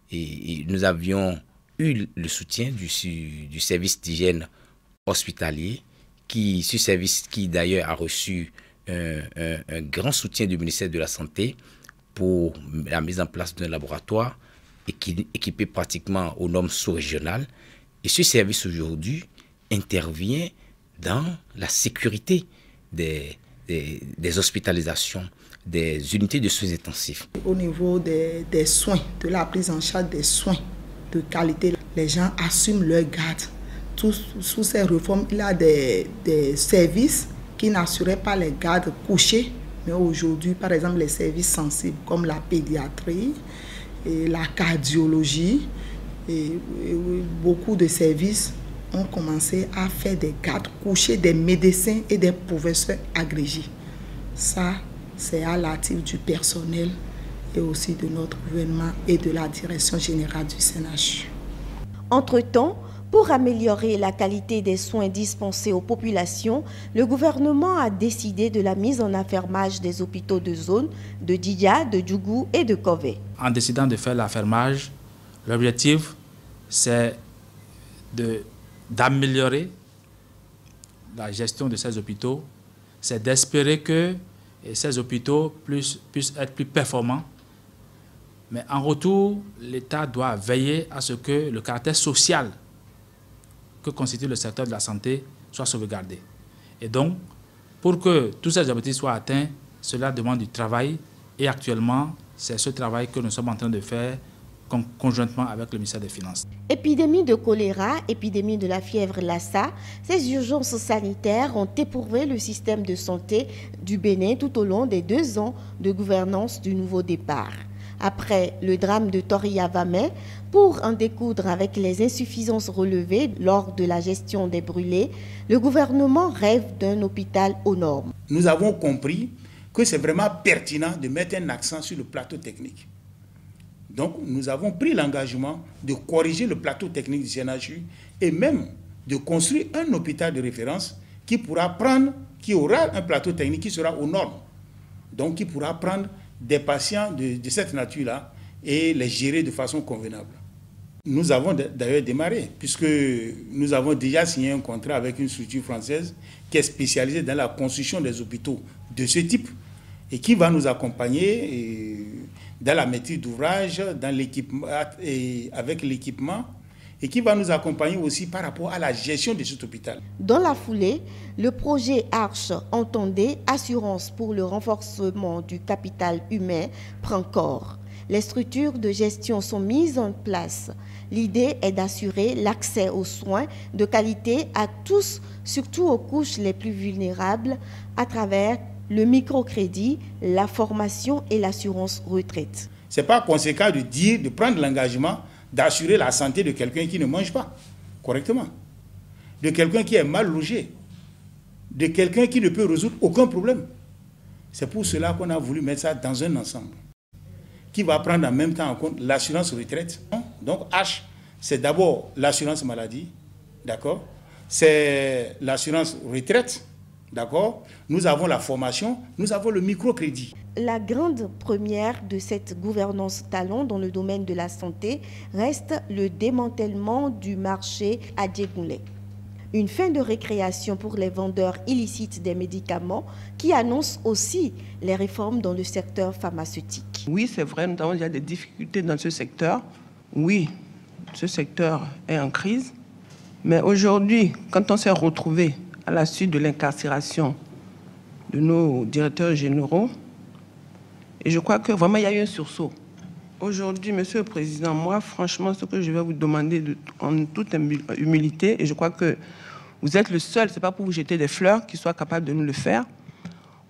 Speaker 9: nous avions eu le soutien du service d'hygiène hospitalier, ce service qui d'ailleurs a reçu un grand soutien du ministère de la Santé pour la mise en place d'un laboratoire équipé pratiquement aux normes sous-régionales. Et ce service aujourd'hui intervient dans la sécurité des hospitalisations, des unités de soins intensifs.
Speaker 7: Au niveau des soins, de la prise en charge des soins de qualité, les gens assument leur garde. Sous ces réformes, il y a des services qui n'assuraient pas les gardes couchés, mais aujourd'hui, par exemple, les services sensibles comme la pédiatrie, et la cardiologie, et beaucoup de services ont commencé à faire des gardes couchés des médecins et des professeurs agrégés. Ça, c'est à l'actif du personnel et aussi de notre gouvernement et de la direction générale du CNHU.
Speaker 4: Entre-temps, pour améliorer la qualité des soins dispensés aux populations, le gouvernement a décidé de la mise en affermage des hôpitaux de zone de Didia, de Djougou et de Kové.
Speaker 10: En décidant de faire l'affermage, l'objectif, c'est d'améliorer la gestion de ces hôpitaux, c'est d'espérer que ces hôpitaux puissent être plus performants. Mais en retour, l'État doit veiller à ce que le caractère social que constitue le secteur de la santé soit sauvegardé. Et donc, pour que tous ces objectifs soient atteints, cela demande du travail. Et actuellement, c'est ce travail que nous sommes en train de faire conjointement avec le ministère des Finances.
Speaker 4: Épidémie de choléra, épidémie de la fièvre Lassa, ces urgences sanitaires ont éprouvé le système de santé du Bénin tout au long des 2 ans de gouvernance du nouveau départ. Après le drame de Toria-Vamey, pour en découdre avec les insuffisances relevées lors de la gestion des brûlés, le gouvernement rêve d'un hôpital aux normes.
Speaker 2: Nous avons compris que c'est vraiment pertinent de mettre un accent sur le plateau technique. Donc, nous avons pris l'engagement de corriger le plateau technique du CNHU et même de construire un hôpital de référence qui aura un plateau technique qui sera aux normes. Donc, qui pourra prendre des patients de cette nature-là et les gérer de façon convenable. Nous avons d'ailleurs démarré, puisque nous avons déjà signé un contrat avec une structure française qui est spécialisée dans la construction des hôpitaux de ce type et qui va nous accompagner dans la maîtrise d'ouvrage, avec l'équipement, et qui va nous accompagner aussi par rapport à la gestion de cet hôpital.
Speaker 4: Dans la foulée, le projet ARCHE entendait assurance pour le renforcement du capital humain prend corps. Les structures de gestion sont mises en place. L'idée est d'assurer l'accès aux soins de qualité à tous, surtout aux couches les plus vulnérables, à travers le microcrédit, la formation et l'assurance retraite.
Speaker 2: Ce n'est pas conséquent de prendre l'engagement d'assurer la santé de quelqu'un qui ne mange pas correctement, de quelqu'un qui est mal logé, de quelqu'un qui ne peut résoudre aucun problème. C'est pour cela qu'on a voulu mettre ça dans un ensemble qui va prendre en même temps en compte l'assurance retraite. Donc H, c'est d'abord l'assurance maladie, d'accord? C'est l'assurance retraite, d'accord? Nous avons la formation, nous avons le microcrédit.
Speaker 4: La grande première de cette gouvernance talon dans le domaine de la santé reste le démantèlement du marché à Djegoulé. Une fin de récréation pour les vendeurs illicites des médicaments qui annonce aussi les réformes dans le secteur pharmaceutique.
Speaker 11: Oui, c'est vrai, nous avons déjà des difficultés dans ce secteur. Oui, ce secteur est en crise. Mais aujourd'hui, quand on s'est retrouvé à la suite de l'incarcération de nos directeurs généraux, et je crois que vraiment il y a eu un sursaut. Aujourd'hui, Monsieur le Président, moi, franchement, ce que je vais vous demander en toute humilité, et je crois que vous êtes le seul, ce n'est pas pour vous jeter des fleurs, qui soit capable de nous le faire.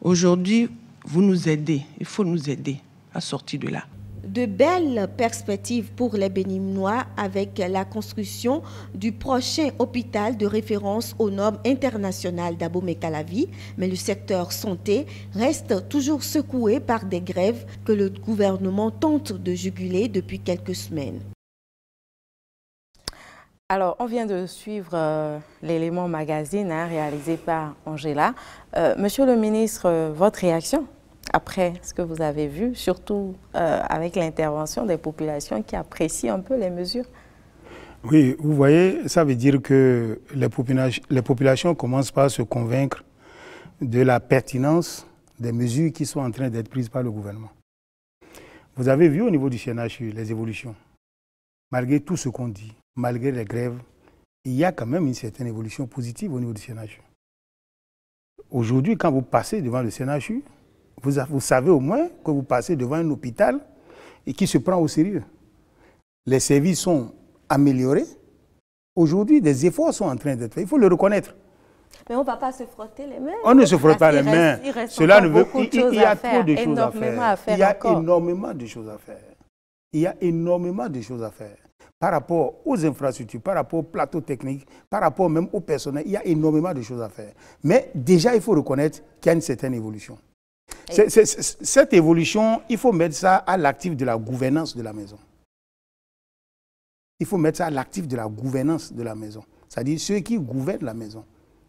Speaker 11: Aujourd'hui, vous nous aidez, il faut nous aider à sortir de là.
Speaker 4: De belles perspectives pour les Béninois avec la construction du prochain hôpital de référence aux normes internationales d'Abomey-Calavi, mais le secteur santé reste toujours secoué par des grèves que le gouvernement tente de juguler depuis quelques semaines.
Speaker 3: Alors, on vient de suivre l'élément magazine réalisé par Angela. Monsieur le ministre, votre réaction après ce que vous avez vu, surtout avec l'intervention des populations qui apprécient un peu les mesures?
Speaker 2: Oui, vous voyez, ça veut dire que les populations commencent par se convaincre de la pertinence des mesures qui sont en train d'être prises par le gouvernement. Vous avez vu au niveau du CNHU les évolutions. malgré tout ce qu'on dit, malgré les grèves, il y a quand même une certaine évolution positive au niveau du CNHU. Aujourd'hui, quand vous passez devant le CNHU, vous savez au moins que vous passez devant un hôpital et qui se prend au sérieux. Les services sont améliorés. Aujourd'hui, des efforts sont en train d'être faits. Il faut le reconnaître.
Speaker 3: Mais on ne va pas se frotter les mains.
Speaker 2: On ne se frotte pas les mains. Cela ne veut pas.
Speaker 3: Il y a trop de choses à faire.
Speaker 2: Il y a énormément de choses à faire. Il y a énormément de choses à faire. Par rapport aux infrastructures, par rapport au plateau technique, par rapport même au personnel, il y a énormément de choses à faire. Mais déjà, il faut reconnaître qu'il y a une certaine évolution. Cette évolution, il faut mettre ça à l'actif de la gouvernance de la maison. Il faut mettre ça à l'actif de la gouvernance de la maison. C'est-à-dire ceux qui gouvernent la maison.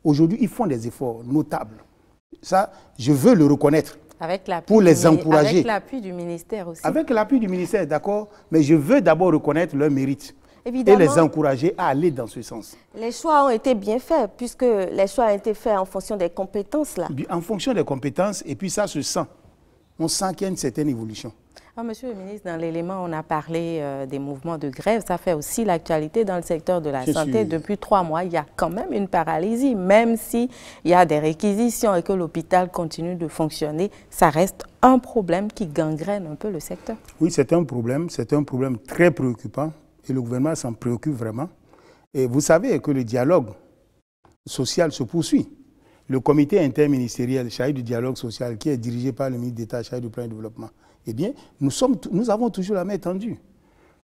Speaker 2: Aujourd'hui, ils font des efforts notables. Ça, je veux le reconnaître. Pour les encourager.
Speaker 3: Avec l'appui du ministère aussi.
Speaker 2: Avec l'appui du ministère, d'accord. Mais je veux d'abord reconnaître leur mérite. Évidemment, et les encourager à aller dans ce sens.
Speaker 1: Les choix ont été bien faits, puisque les choix ont été faits en fonction des compétences. Là.
Speaker 2: En fonction des compétences, et puis ça se sent. On sent qu'il y a une certaine évolution.
Speaker 3: Ah, monsieur le ministre, dans l'élément, on a parlé des mouvements de grève. Ça fait aussi l'actualité dans le secteur de la santé. Depuis 3 mois, il y a quand même une paralysie. Même s'il y a des réquisitions et que l'hôpital continue de fonctionner, ça reste un problème qui gangrène un peu le secteur.
Speaker 2: Oui, c'est un problème très préoccupant. Et le gouvernement s'en préoccupe vraiment. Et vous savez que le dialogue social se poursuit. Le comité interministériel chargé du dialogue social, qui est dirigé par le ministre d'État chargé du plan de développement, eh bien, nous avons toujours la main tendue.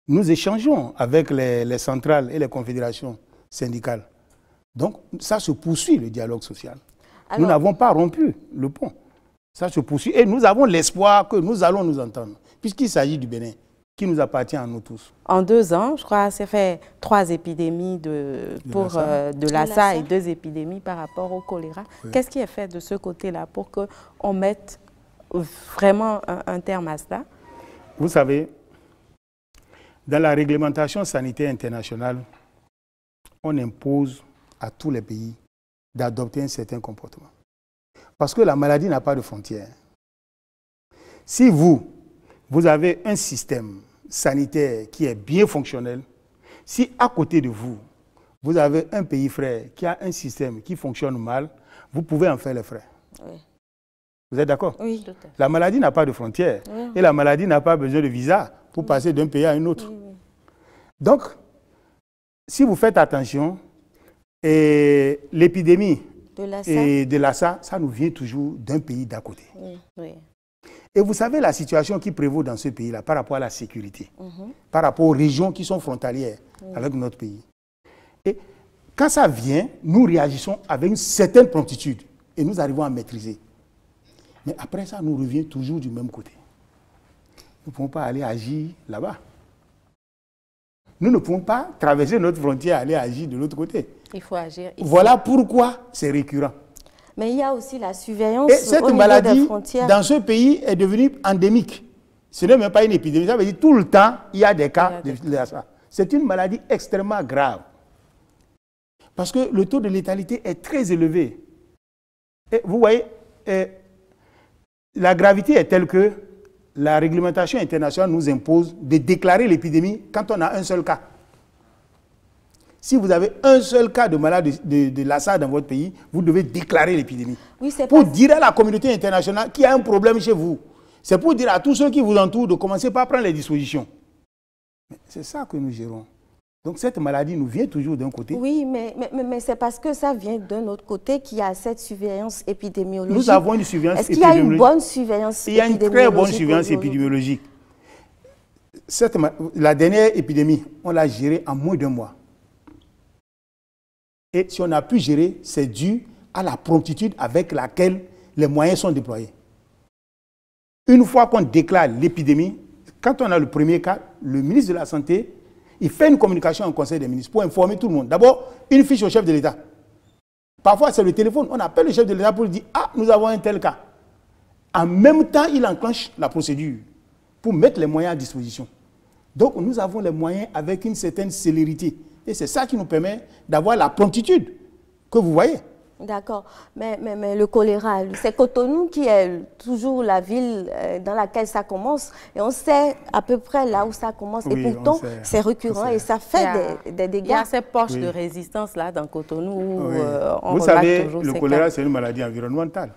Speaker 2: Nous échangeons avec les centrales et les confédérations syndicales. Donc, ça se poursuit, le dialogue social. Alors, nous n'avons pas rompu le pont. Ça se poursuit. Et nous avons l'espoir que nous allons nous entendre, puisqu'il s'agit du Bénin, qui nous appartient à nous tous.
Speaker 3: En 2 ans, je crois, ça fait 3 épidémies de Lassa et 2 épidémies par rapport au choléra. Oui. Qu'est-ce qui est fait de ce côté-là pour qu'on mette vraiment un terme à cela?
Speaker 2: Vous savez, dans la réglementation sanitaire internationale, on impose à tous les pays d'adopter un certain comportement. Parce que la maladie n'a pas de frontières. Si vous avez un système sanitaire qui est bien fonctionnel, si à côté de vous, vous avez un pays frère qui a un système qui fonctionne mal, vous pouvez en faire les frais. Oui. Vous êtes d'accord?
Speaker 3: Oui, tout à fait.
Speaker 2: La maladie n'a pas de frontières et la maladie n'a pas besoin de visa pour passer d'un pays à un autre. Donc, si vous faites attention, l'épidémie de Lassa, ça nous vient toujours d'un pays d'à côté.
Speaker 3: Oui.
Speaker 2: Et vous savez la situation qui prévaut dans ce pays-là par rapport à la sécurité, par rapport aux régions qui sont frontalières avec notre pays. Et quand ça vient, nous réagissons avec une certaine promptitude et nous arrivons à maîtriser. Mais après ça, nous revient toujours du même côté. Nous ne pouvons pas aller agir là-bas. Nous ne pouvons pas traverser notre frontière et aller agir de l'autre côté.
Speaker 3: Il faut agir ici.
Speaker 2: Voilà pourquoi c'est récurrent.
Speaker 1: Mais il y a aussi la surveillance
Speaker 2: et cette
Speaker 1: au niveau
Speaker 2: maladie,
Speaker 1: des frontières.
Speaker 2: Dans ce pays, est devenue endémique. Ce n'est même pas une épidémie. Ça veut dire tout le temps, il y a des cas de ça. C'est une maladie extrêmement grave. Parce que le taux de létalité est très élevé. Et vous voyez, la gravité est telle que la réglementation internationale nous impose de déclarer l'épidémie quand on a un seul cas. Si vous avez un seul cas de malade de Lassa dans votre pays, vous devez déclarer l'épidémie. Oui, pour dire à la communauté internationale qu'il y a un problème chez vous. C'est pour dire à tous ceux qui vous entourent de commencer par prendre les dispositions. C'est ça que nous gérons. Donc cette maladie nous vient toujours d'un côté.
Speaker 1: Oui, mais c'est parce que ça vient d'un autre côté qu'il y a cette surveillance épidémiologique.
Speaker 2: Nous avons une surveillance épidémiologique.
Speaker 1: Est-ce qu'il y a une bonne surveillance
Speaker 2: épidémiologique? Il y a une très bonne surveillance épidémiologique. La dernière épidémie, on l'a gérée en moins d'1 mois. Et si on a pu gérer, c'est dû à la promptitude avec laquelle les moyens sont déployés. Une fois qu'on déclare l'épidémie, quand on a le premier cas, le ministre de la Santé, il fait une communication au Conseil des ministres pour informer tout le monde. D'abord, une fiche au chef de l'État. Parfois, c'est le téléphone. On appelle le chef de l'État pour lui dire « Ah, nous avons un tel cas ». En même temps, il enclenche la procédure pour mettre les moyens à disposition. Donc, nous avons les moyens avec une certaine célérité. Et c'est ça qui nous permet d'avoir la promptitude que vous voyez.
Speaker 1: D'accord. Mais le choléra, c'est Cotonou qui est toujours la ville dans laquelle ça commence. Et on sait à peu près là où ça commence.
Speaker 2: Oui,
Speaker 1: et pourtant, c'est récurrent et ça fait des dégâts.
Speaker 3: Il y a ces poches de résistance là dans Cotonou où on
Speaker 2: Vous savez,
Speaker 3: toujours
Speaker 2: le choléra, c'est une maladie environnementale.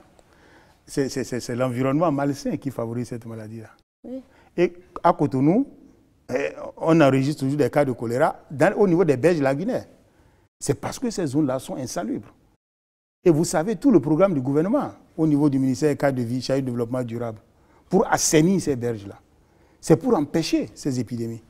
Speaker 2: C'est l'environnement malsain qui favorise cette maladie-là. Oui. Et à Cotonou, on enregistre toujours des cas de choléra au niveau des berges lagunaires. C'est parce que ces zones-là sont insalubres. Et vous savez, tout le programme du gouvernement, au niveau du ministère cadre de vie, chargé du développement durable, pour assainir ces berges-là, c'est pour empêcher ces épidémies.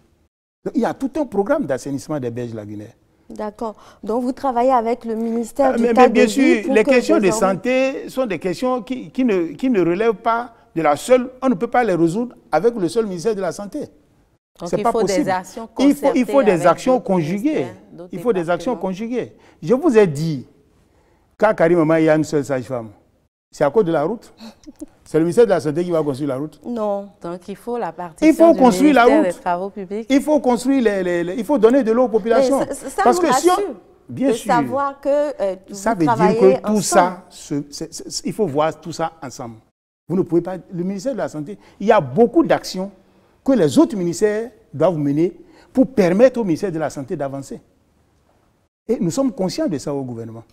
Speaker 2: Donc, il y a tout un programme d'assainissement des berges lagunaires.
Speaker 1: D'accord. Donc, vous travaillez avec le ministère du cadre
Speaker 2: mais bien
Speaker 1: de vie
Speaker 2: sûr, les questions de santé sont des questions qui ne relèvent pas de la seule... On ne peut pas les résoudre avec le seul ministère de la Santé.
Speaker 3: Donc,
Speaker 2: c'est pas possible. Il faut des actions conjuguées. Il faut des actions conjuguées. Je vous ai dit, quand Karim Maman, il y a une seule sage-femme, c'est à cause de la route. C'est le ministère de la Santé qui va construire la route.
Speaker 3: Non. Donc il faut la partition du ministère des Travaux publics.
Speaker 2: Il faut construire il faut donner de l'eau aux populations.
Speaker 1: Ça parce que si bien sûr, savoir que
Speaker 2: ça veut dire que tout ça, il faut voir tout ça ensemble. Vous ne pouvez pas... Le ministère de la Santé, il y a beaucoup d'actions que les autres ministères doivent mener pour permettre au ministère de la Santé d'avancer. Et nous sommes conscients de ça au gouvernement.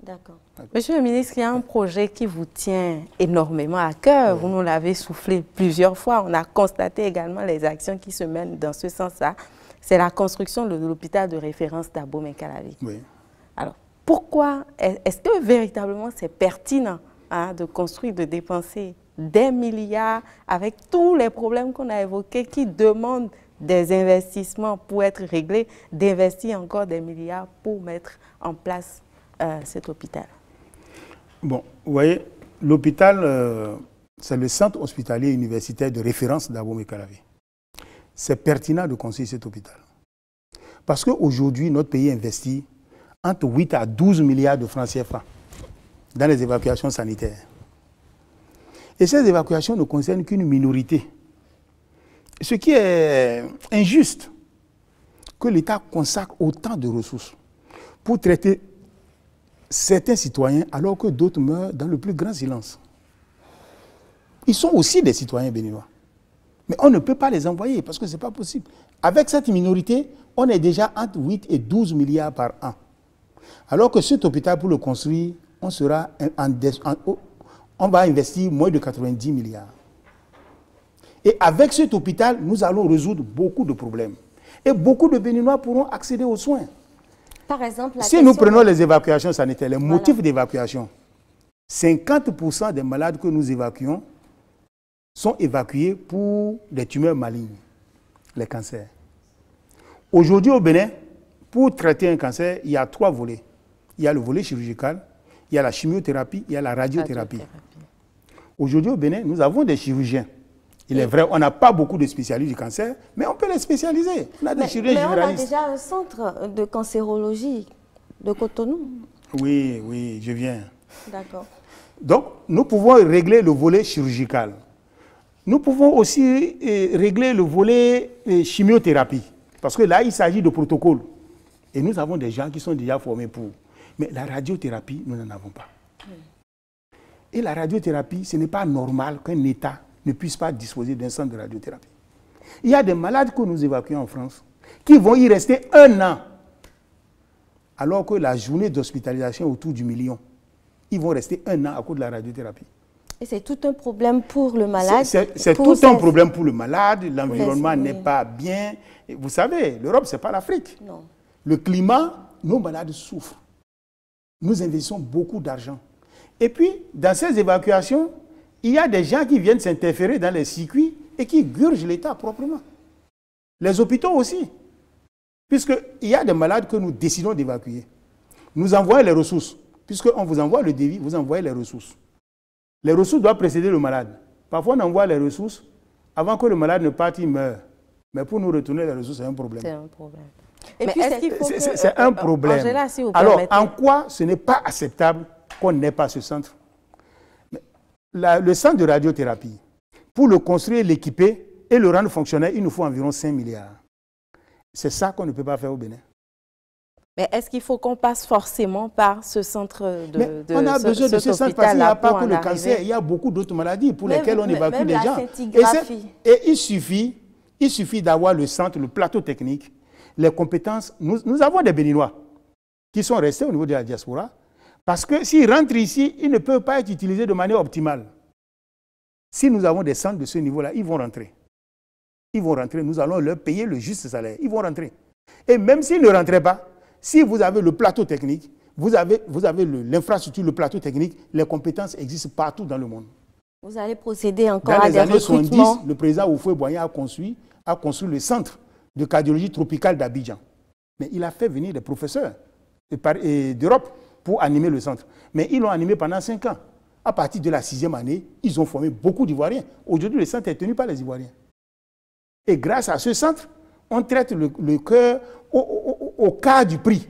Speaker 3: D'accord. Monsieur le ministre, il y a un projet qui vous tient énormément à cœur. Vous nous l'avez soufflé plusieurs fois. On a constaté également les actions qui se mènent dans ce sens-là. C'est la construction de l'hôpital de référence d'Abomey-Calavi.
Speaker 2: Oui.
Speaker 3: Alors, pourquoi est-ce que véritablement c'est pertinent de construire, de dépenser des milliards avec tous les problèmes qu'on a évoqués qui demandent des investissements pour être réglés, d'investir encore des milliards pour mettre en place cet hôpital?
Speaker 2: Bon, vous voyez, l'hôpital, c'est le centre hospitalier universitaire de référence d'Abomey-Calavi. C'est pertinent de construire cet hôpital. Parce qu'aujourd'hui, notre pays investit entre 8 à 12 milliards de francs CFA dans les évacuations sanitaires. Et ces évacuations ne concernent qu'une minorité. Ce qui est injuste, que l'État consacre autant de ressources pour traiter certains citoyens alors que d'autres meurent dans le plus grand silence. Ils sont aussi des citoyens béninois. Mais on ne peut pas les envoyer parce que ce n'est pas possible. Avec cette minorité, on est déjà entre 8 et 12 milliards par an. Alors que cet hôpital, pour le construire, on va investir moins de 90 milliards. Et avec cet hôpital, nous allons résoudre beaucoup de problèmes. Et beaucoup de Béninois pourront accéder aux soins.
Speaker 1: Par exemple,
Speaker 2: si nous prenons les évacuations sanitaires, les motifs d'évacuation, 50% des malades que nous évacuons sont évacués pour des tumeurs malignes, les cancers. Aujourd'hui au Bénin, pour traiter un cancer, il y a 3 volets. Il y a le volet chirurgical, il y a la chimiothérapie, il y a la radiothérapie. Aujourd'hui au Bénin, nous avons des chirurgiens. Il est vrai, on n'a pas beaucoup de spécialistes du cancer, mais on peut les spécialiser. On a des chirurgiens généralistes.
Speaker 1: On a déjà un centre de cancérologie de Cotonou.
Speaker 2: Oui, je viens.
Speaker 1: D'accord.
Speaker 2: Donc, nous pouvons régler le volet chirurgical. Nous pouvons aussi régler le volet chimiothérapie. Parce que là, il s'agit de protocoles. Et nous avons des gens qui sont déjà formés pour. Mais la radiothérapie, nous n'en avons pas. Oui. Et la radiothérapie, ce n'est pas normal qu'un État ne puisse pas disposer d'un centre de radiothérapie. Il y a des malades que nous évacuons en France qui vont y rester 1 an, alors que la journée d'hospitalisation est autour du 1 million. Ils vont rester 1 an à cause de la radiothérapie.
Speaker 1: Et c'est tout un problème pour le malade.
Speaker 2: C'est tout un problème pour le malade. L'environnement n'est pas bien. Et vous savez, l'Europe, ce n'est pas l'Afrique.
Speaker 1: Non.
Speaker 2: Le climat, nos malades souffrent. Nous investissons beaucoup d'argent. Et puis, dans ces évacuations, il y a des gens qui viennent s'interférer dans les circuits et qui gurgent l'État proprement. Les hôpitaux aussi. Puisqu'il y a des malades que nous décidons d'évacuer. Nous envoyons les ressources. Puisqu'on vous envoie le devis, vous envoyez les ressources. Les ressources doivent précéder le malade. Parfois, on envoie les ressources. Avant que le malade ne parte, il meurt. Mais pour nous retourner les ressources, c'est un problème.
Speaker 3: C'est un problème.
Speaker 2: C'est un problème.
Speaker 3: Angela, si vous
Speaker 2: alors,
Speaker 3: permettez.
Speaker 2: en quoi ce n'est pas acceptable qu'on n'ait pas ce centre? Le centre de radiothérapie, pour le construire, l'équiper et le rendre fonctionnel, il nous faut environ 5 milliards. C'est ça qu'on ne peut pas faire au Bénin.
Speaker 3: Mais est-ce qu'il faut qu'on passe forcément par ce centre de
Speaker 2: on a besoin de ce centre parce qu'il n'y a pas que le cancer, il y a beaucoup d'autres maladies pour lesquelles on évacue les gens. Et il suffit d'avoir le centre, le plateau technique, les compétences. Nous avons des Béninois qui sont restés au niveau de la diaspora parce que s'ils rentrent ici, ils ne peuvent pas être utilisés de manière optimale. Si nous avons des centres de ce niveau-là, ils vont rentrer. Ils vont rentrer, nous allons leur payer le juste salaire. Ils vont rentrer. Et même s'ils ne rentraient pas, si vous avez le plateau technique, vous avez l'infrastructure, le plateau technique, les compétences existent partout dans le monde.
Speaker 1: Vous allez procéder encore
Speaker 2: à des recrutements. Dans les années 70, le président Houphouët-Boigny a construit le centre de cardiologie tropicale d'Abidjan. Mais il a fait venir des professeurs d'Europe pour animer le centre. Mais ils l'ont animé pendant 5 ans. À partir de la 6e année, ils ont formé beaucoup d'Ivoiriens. Aujourd'hui, le centre est tenu par les Ivoiriens. Et grâce à ce centre, on traite le cœur au quart du prix.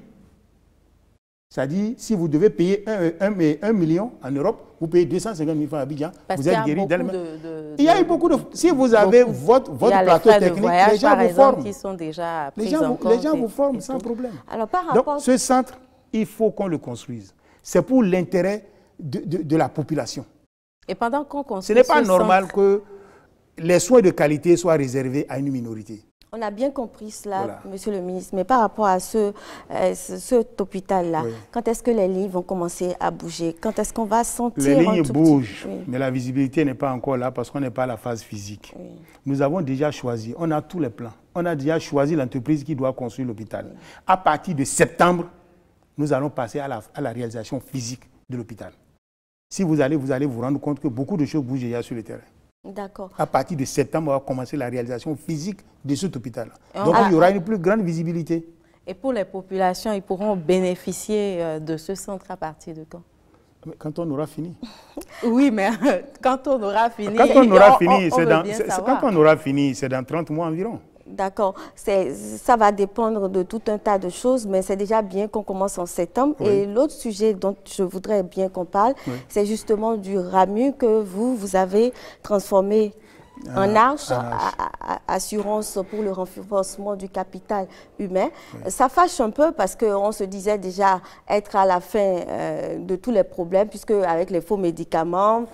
Speaker 2: C'est-à-dire, si vous devez payer 1 million en Europe, vous payez 250 000 francs à Abidjan, vous êtes guéri dès le même. Il y a eu beaucoup de... Si vous avez votre plateau technique, les gens vous forment.
Speaker 3: Qui sont déjà
Speaker 2: les gens vous forment sans problème.
Speaker 1: Alors, par rapport...
Speaker 2: Donc, ce centre, il faut qu'on le construise. C'est pour l'intérêt de la population.
Speaker 3: Et pendant qu'on construit
Speaker 2: ce n'est pas normal que les soins de qualité soient réservés à une minorité.
Speaker 1: On a bien compris cela, voilà. Monsieur le ministre, mais par rapport à cet hôpital-là, oui. Quand est-ce que les lignes vont commencer à bouger? Quand est-ce qu'on va sentir
Speaker 2: les lignes bougent, oui. Mais la visibilité n'est pas encore là parce qu'on n'est pas à la phase physique. Oui. Nous avons déjà choisi, on a tous les plans, on a déjà choisi l'entreprise qui doit construire l'hôpital. Oui. À partir de septembre, nous allons passer à la réalisation physique de l'hôpital. Si vous allez vous rendre compte que beaucoup de choses bougent déjà sur le terrain.
Speaker 1: D'accord.
Speaker 2: À partir de septembre, on va commencer la réalisation physique de cet hôpital. Donc, il y aura une plus grande visibilité.
Speaker 3: Et pour les populations, ils pourront bénéficier de ce centre à partir de quand?
Speaker 2: Quand on aura fini.
Speaker 3: Oui, mais quand on aura fini,
Speaker 2: quand on aura fini, c'est dans 30 mois environ.
Speaker 1: D'accord. Ça va dépendre de tout un tas de choses, mais c'est déjà bien qu'on commence en septembre. Oui. Et l'autre sujet dont je voudrais bien qu'on parle, oui. C'est justement du RAMU que vous avez transformé en Arche, assurance pour le renforcement du capital humain. Oui. Ça fâche un peu parce qu'on se disait déjà être à la fin de tous les problèmes, puisque avec les faux médicaments,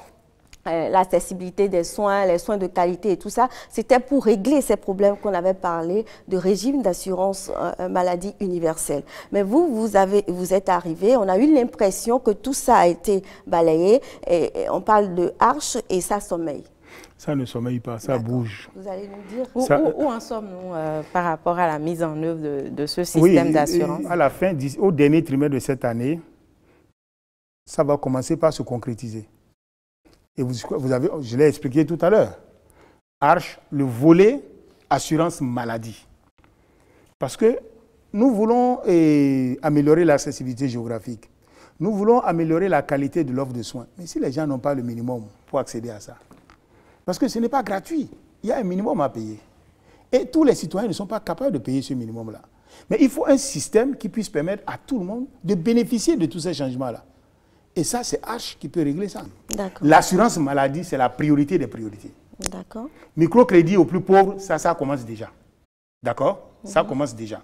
Speaker 1: l'accessibilité des soins, les soins de qualité et tout ça, c'était pour régler ces problèmes qu'on avait parlé de régime d'assurance maladie universelle. Mais vous êtes arrivé, on a eu l'impression que tout ça a été balayé et on parle de Arche et ça sommeille.
Speaker 2: Ça ne sommeille pas, ça bouge.
Speaker 1: Vous allez nous dire
Speaker 3: où en sommes-nous par rapport à la mise en œuvre de ce système d'assurance?
Speaker 2: À la fin, au dernier trimestre de cette année, ça va commencer par se concrétiser. Et je l'ai expliqué tout à l'heure. Arche, le volet assurance maladie. Parce que nous voulons améliorer l'accessibilité géographique. Nous voulons améliorer la qualité de l'offre de soins. Mais si les gens n'ont pas le minimum pour accéder à ça, parce que ce n'est pas gratuit, il y a un minimum à payer. Et tous les citoyens ne sont pas capables de payer ce minimum-là. Mais il faut un système qui puisse permettre à tout le monde de bénéficier de tous ces changements-là. Et ça, c'est Arche qui peut régler ça. L'assurance maladie, c'est la priorité des priorités.
Speaker 1: D'accord.
Speaker 2: Microcrédit aux plus pauvres, ça commence déjà. D'accord? Ça commence déjà.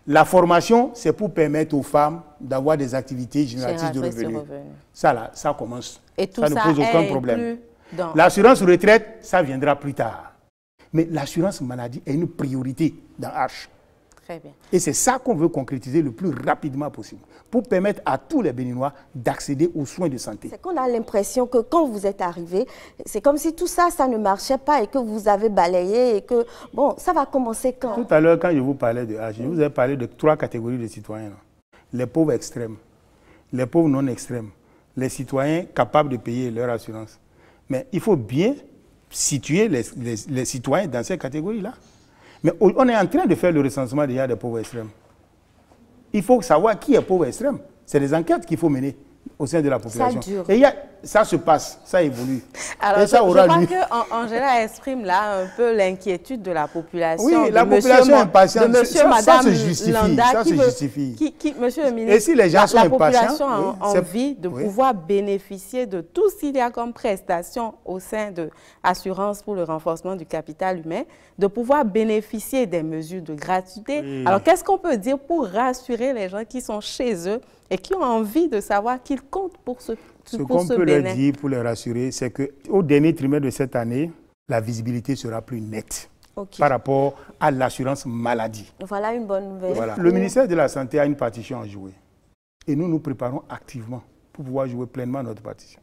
Speaker 2: La formation, c'est pour permettre aux femmes d'avoir des activités génératrices de revenus. Ça, là, ça commence.
Speaker 3: Et tout
Speaker 2: ça ne pose aucun problème. L'assurance retraite, ça viendra plus tard. Mais l'assurance maladie est une priorité dans Arche.
Speaker 3: Très bien.
Speaker 2: Et c'est ça qu'on veut concrétiser le plus rapidement possible, pour permettre à tous les Béninois d'accéder aux soins de santé.
Speaker 1: C'est qu'on a l'impression que quand vous êtes arrivé, c'est comme si tout ça, ça ne marchait pas et que vous avez balayé et que, bon, ça va commencer quand?
Speaker 2: Tout à l'heure, quand je vous parlais de Arche, je vous ai parlé de 3 catégories de citoyens. Les pauvres extrêmes, les pauvres non extrêmes, les citoyens capables de payer leur assurance. Mais il faut bien situer les citoyens dans ces catégories-là. Mais on est en train de faire le recensement déjà des pauvres extrêmes. Il faut savoir qui est pauvre extrême. C'est des enquêtes qu'il faut mener. au sein de la population.
Speaker 1: Ça dure.
Speaker 2: Et ça se passe, ça évolue.
Speaker 3: Alors,
Speaker 2: et ça
Speaker 3: je crois qu'Angela exprime là un peu l'inquiétude de la population.
Speaker 2: Oui, la population est impatiente.
Speaker 3: De monsieur, madame
Speaker 2: ça se justifie.
Speaker 3: Landa,
Speaker 2: ça se justifie.
Speaker 3: Monsieur le ministre,
Speaker 2: et si les gens sont
Speaker 3: la
Speaker 2: impatients,
Speaker 3: population a envie de pouvoir bénéficier de tout ce qu'il y a comme prestations au sein de l'assurance pour le renforcement du capital humain, de pouvoir bénéficier des mesures de gratuité. Oui. Alors, qu'est-ce qu'on peut dire pour rassurer les gens qui sont chez eux et qui ont envie de savoir qu'ils comptent pour ce
Speaker 2: qu'on peut leur dire pour les rassurer, c'est qu'au dernier trimestre de cette année, la visibilité sera plus nette par rapport à l'assurance maladie.
Speaker 1: Voilà une bonne nouvelle.
Speaker 2: Voilà. Le ministère de la Santé a une partition à jouer. Et nous nous préparons activement pour pouvoir jouer pleinement notre partition.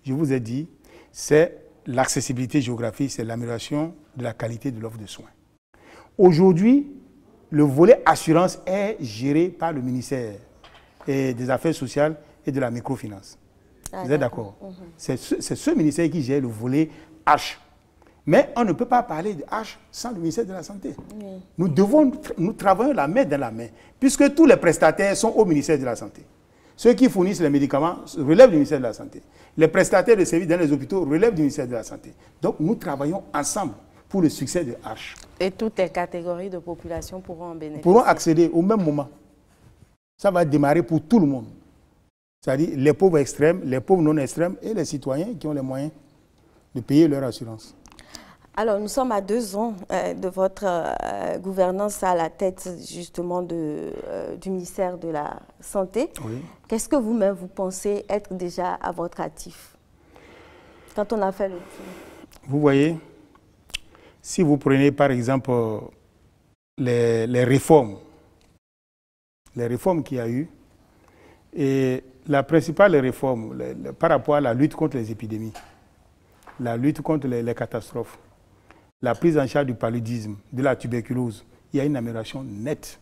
Speaker 2: Je vous ai dit, c'est l'accessibilité géographique, c'est l'amélioration de la qualité de l'offre de soins. Aujourd'hui, le volet assurance est géré par le ministère des Affaires sociales et de la microfinance. Vous êtes d'accord? C'est ce ministère qui gère le volet H. Mais on ne peut pas parler de H sans le ministère de la Santé. Oui. Nous travaillons la main dans la main, puisque tous les prestataires sont au ministère de la Santé. Ceux qui fournissent les médicaments relèvent du ministère de la Santé. Les prestataires de services dans les hôpitaux relèvent du ministère de la Santé. Donc nous travaillons ensemble pour le succès de H.
Speaker 3: Et toutes les catégories de population pourront en bénéficier.
Speaker 2: Pourront accéder au même moment. Ça va démarrer pour tout le monde. C'est-à-dire les pauvres extrêmes, les pauvres non extrêmes et les citoyens qui ont les moyens de payer leur assurance.
Speaker 1: Alors, nous sommes à 2 ans de votre gouvernance à la tête justement du ministère de la Santé. Oui. Qu'est-ce que vous-même vous pensez être déjà à votre actif quand on a fait le tour?
Speaker 2: Vous voyez, si vous prenez par exemple les réformes qu'il y a eu, et la principale réforme par rapport à la lutte contre les épidémies, la lutte contre les catastrophes, la prise en charge du paludisme, de la tuberculose, il y a une amélioration nette.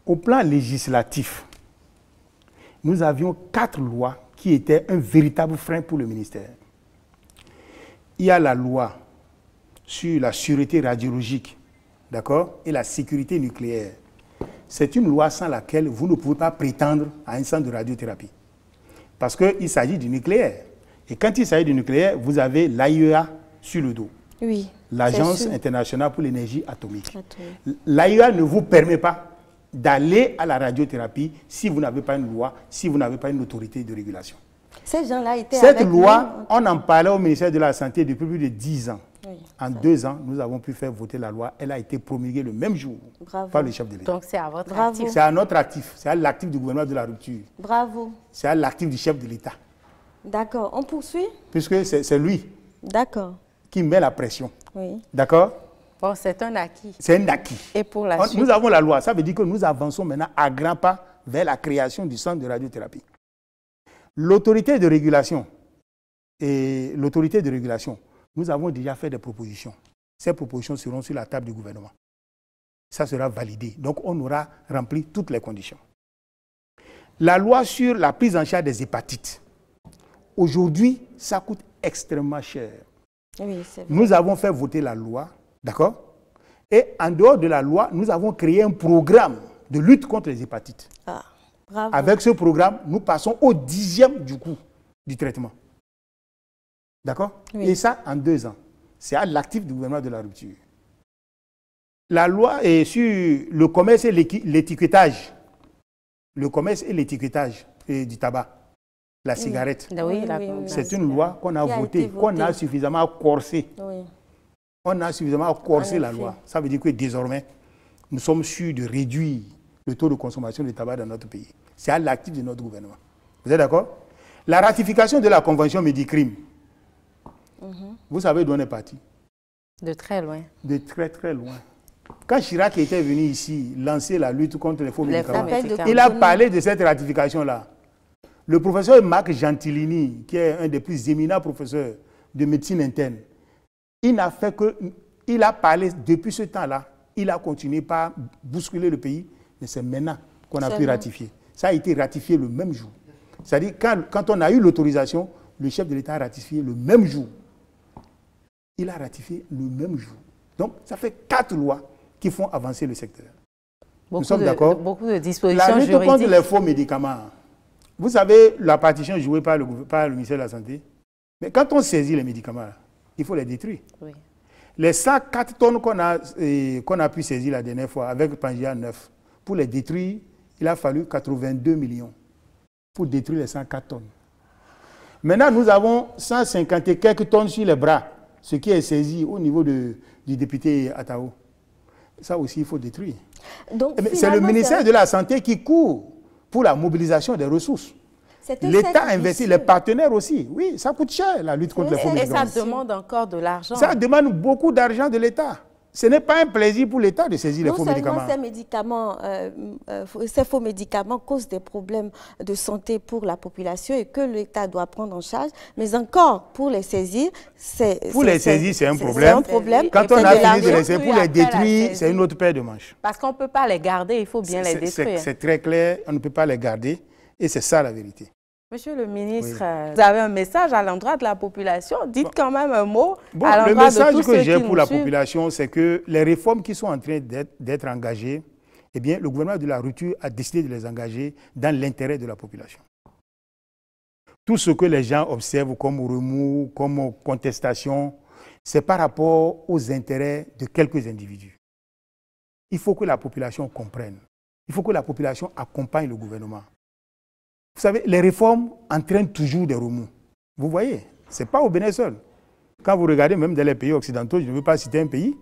Speaker 2: Au plan législatif, nous avions 4 lois qui étaient un véritable frein pour le ministère. Il y a la loi sur la sûreté radiologique, d'accord, et la sécurité nucléaire. C'est une loi sans laquelle vous ne pouvez pas prétendre à un centre de radiothérapie. Parce qu'il s'agit du nucléaire. Et quand il s'agit du nucléaire, vous avez l'AIEA sur le dos.
Speaker 1: Oui.
Speaker 2: L'Agence internationale pour l'énergie atomique. L'AIEA ne vous permet pas d'aller à la radiothérapie si vous n'avez pas une loi, si vous n'avez pas une autorité de régulation.
Speaker 1: Ces gens-là étaient
Speaker 2: Cette loi, on en parlait au ministère de la Santé depuis plus de 10 ans. Oui, en 2 ans, nous avons pu faire voter la loi. Elle a été promulguée le même jour par le chef de l'État.
Speaker 3: Donc c'est à votre actif.
Speaker 2: C'est à notre actif. C'est à l'actif du gouvernement de la rupture.
Speaker 1: Bravo.
Speaker 2: C'est à l'actif du chef de l'État.
Speaker 1: D'accord. On poursuit?
Speaker 2: Puisque c'est lui qui met la pression.
Speaker 1: Oui.
Speaker 2: D'accord?
Speaker 3: Bon, c'est un acquis.
Speaker 2: C'est un acquis.
Speaker 3: Et pour la suite?
Speaker 2: Nous avons la loi. Ça veut dire que nous avançons maintenant à grands pas vers la création du centre de radiothérapie. L'autorité de régulation, nous avons déjà fait des propositions. Ces propositions seront sur la table du gouvernement. Ça sera validé. Donc, on aura rempli toutes les conditions. La loi sur la prise en charge des hépatites. Aujourd'hui, ça coûte extrêmement cher.
Speaker 1: Oui, c'est vrai.
Speaker 2: Nous avons fait voter la loi, d'accord? Et en dehors de la loi, nous avons créé un programme de lutte contre les hépatites.
Speaker 1: Ah, bravo.
Speaker 2: Avec ce programme, nous passons au 10e du coût du traitement. D'accord? Oui. Et ça, en 2 ans. C'est à l'actif du gouvernement de la rupture. La loi est sur le commerce et l'étiquetage. Le commerce et l'étiquetage du tabac, la cigarette.
Speaker 3: Oui,
Speaker 2: c'est une loi qu'on a votée, qu'on a suffisamment corsée. Oui. On a suffisamment corsé la loi. Ça veut dire que désormais, nous sommes sûrs de réduire le taux de consommation de tabac dans notre pays. C'est à l'actif de notre gouvernement. Vous êtes d'accord? La ratification de la Convention Médicrime. Vous savez d'où on est parti?
Speaker 3: De très loin.
Speaker 2: De très très loin. Quand Chirac était venu ici lancer la lutte contre les faux médicaments, il a parlé de cette ratification-là. Le professeur Marc Gentilini, qui est un des plus éminents professeurs de médecine interne, il n'a fait que, il a parlé depuis ce temps-là, il a continué par bousculer le pays, mais c'est maintenant qu'on a pu ratifier. Ça a été ratifié le même jour. C'est-à-dire, quand on a eu l'autorisation, le chef de l'État a ratifié le même jour. Il a ratifié le même jour. Donc, ça fait 4 lois qui font avancer le secteur. Nous sommes d'accord?
Speaker 3: Beaucoup de dispositions juridiques.
Speaker 2: La lutte contre les faux médicaments, Vous savez, la partition jouée par le ministère de la Santé, mais quand on saisit les médicaments, il faut les détruire. Oui. Les 104 tonnes qu'on a pu saisir la dernière fois avec Pangia 9, pour les détruire, il a fallu 82 millions pour détruire les 104 tonnes. Maintenant, nous avons 150 et quelques tonnes sur les bras, ce qui est saisi au niveau du député Atao. Ça aussi, il faut détruire. C'est le ministère de la Santé qui court pour la mobilisation des ressources. L'État investit, les partenaires aussi. Oui, ça coûte cher, la lutte contre les faux médicaments.
Speaker 3: Et ça demande encore de l'argent.
Speaker 2: Ça demande beaucoup d'argent de l'État. Ce n'est pas un plaisir pour l'État de saisir les faux médicaments.
Speaker 1: Ces faux médicaments causent des problèmes de santé pour la population et que l'État doit prendre en charge. Mais encore, pour les saisir, c'est
Speaker 2: un problème. Quand on a fini de les saisir, pour les détruire, c'est une autre paire de manches.
Speaker 3: Parce qu'on ne peut pas les garder, il faut bien les détruire.
Speaker 2: C'est très clair, on ne peut pas les garder et c'est ça la vérité.
Speaker 3: Monsieur le ministre, vous avez un message à l'endroit de la population. Dites quand même un mot à l'endroit de tous ceux qui nous suivent. Le message
Speaker 2: que j'ai pour la population, c'est que les réformes qui sont en train d'être engagées, eh bien, le gouvernement de la rupture a décidé de les engager dans l'intérêt de la population. Tout ce que les gens observent comme remous, comme contestation, c'est par rapport aux intérêts de quelques individus. Il faut que la population comprenne. Il faut que la population accompagne le gouvernement. Vous savez, les réformes entraînent toujours des remous. Vous voyez, ce n'est pas au Bénin seul. Quand vous regardez même dans les pays occidentaux, je ne veux pas citer un pays,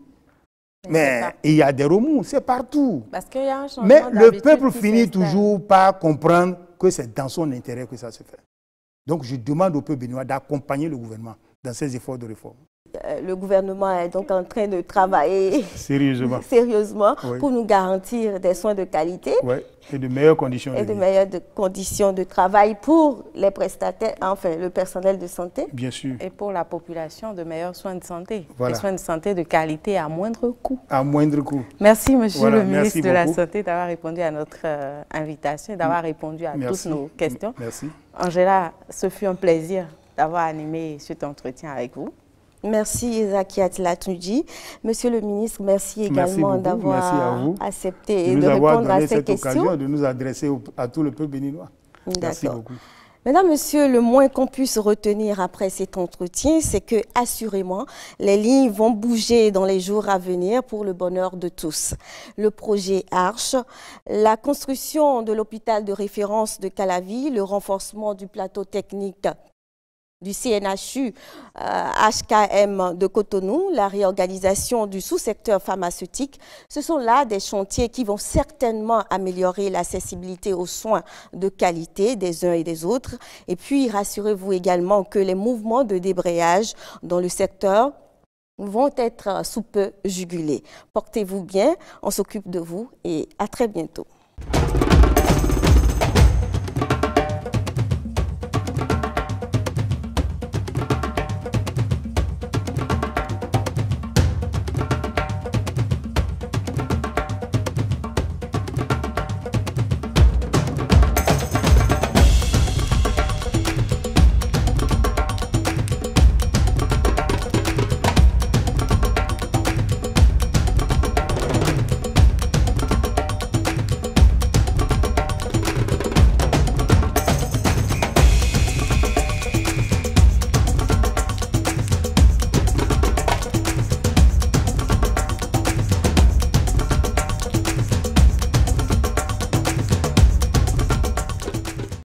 Speaker 2: mais il y a des remous, c'est partout.
Speaker 3: Parce qu'il y a un changement.
Speaker 2: Mais le peuple finit toujours par comprendre que c'est dans son intérêt que ça se fait. Donc je demande au peuple béninois d'accompagner le gouvernement dans ses efforts de réforme.
Speaker 1: Le gouvernement est donc en train de travailler sérieusement oui. pour nous garantir des soins de qualité
Speaker 2: et de meilleures conditions
Speaker 1: de travail pour les prestataires, enfin le personnel de santé.
Speaker 2: Bien sûr.
Speaker 3: Et pour la population, de meilleurs soins de santé. Des soins de santé de qualité à moindre coût.
Speaker 2: À moindre coût.
Speaker 3: Merci, monsieur le ministre de la Santé, d'avoir répondu à notre invitation et d'avoir répondu à toutes nos questions.
Speaker 2: Merci.
Speaker 3: Angela, ce fut un plaisir d'avoir animé cet entretien avec vous.
Speaker 1: Merci Zakiat Latundji. Monsieur le ministre, merci également d'avoir accepté et de répondre à ces questions.
Speaker 2: Cette occasion de nous adresser à tout le peuple béninois. Merci beaucoup.
Speaker 1: Mesdames, Messieurs, le moins qu'on puisse retenir après cet entretien, c'est que, assurément, les lignes vont bouger dans les jours à venir pour le bonheur de tous. Le projet Arche, la construction de l'hôpital de référence de Calavi, le renforcement du plateau technique du CNHU HKM de Cotonou, la réorganisation du sous-secteur pharmaceutique, ce sont là des chantiers qui vont certainement améliorer l'accessibilité aux soins de qualité des uns et des autres. Et puis, rassurez-vous également que les mouvements de débrayage dans le secteur vont être sous peu jugulés. Portez-vous bien, on s'occupe de vous et à très bientôt.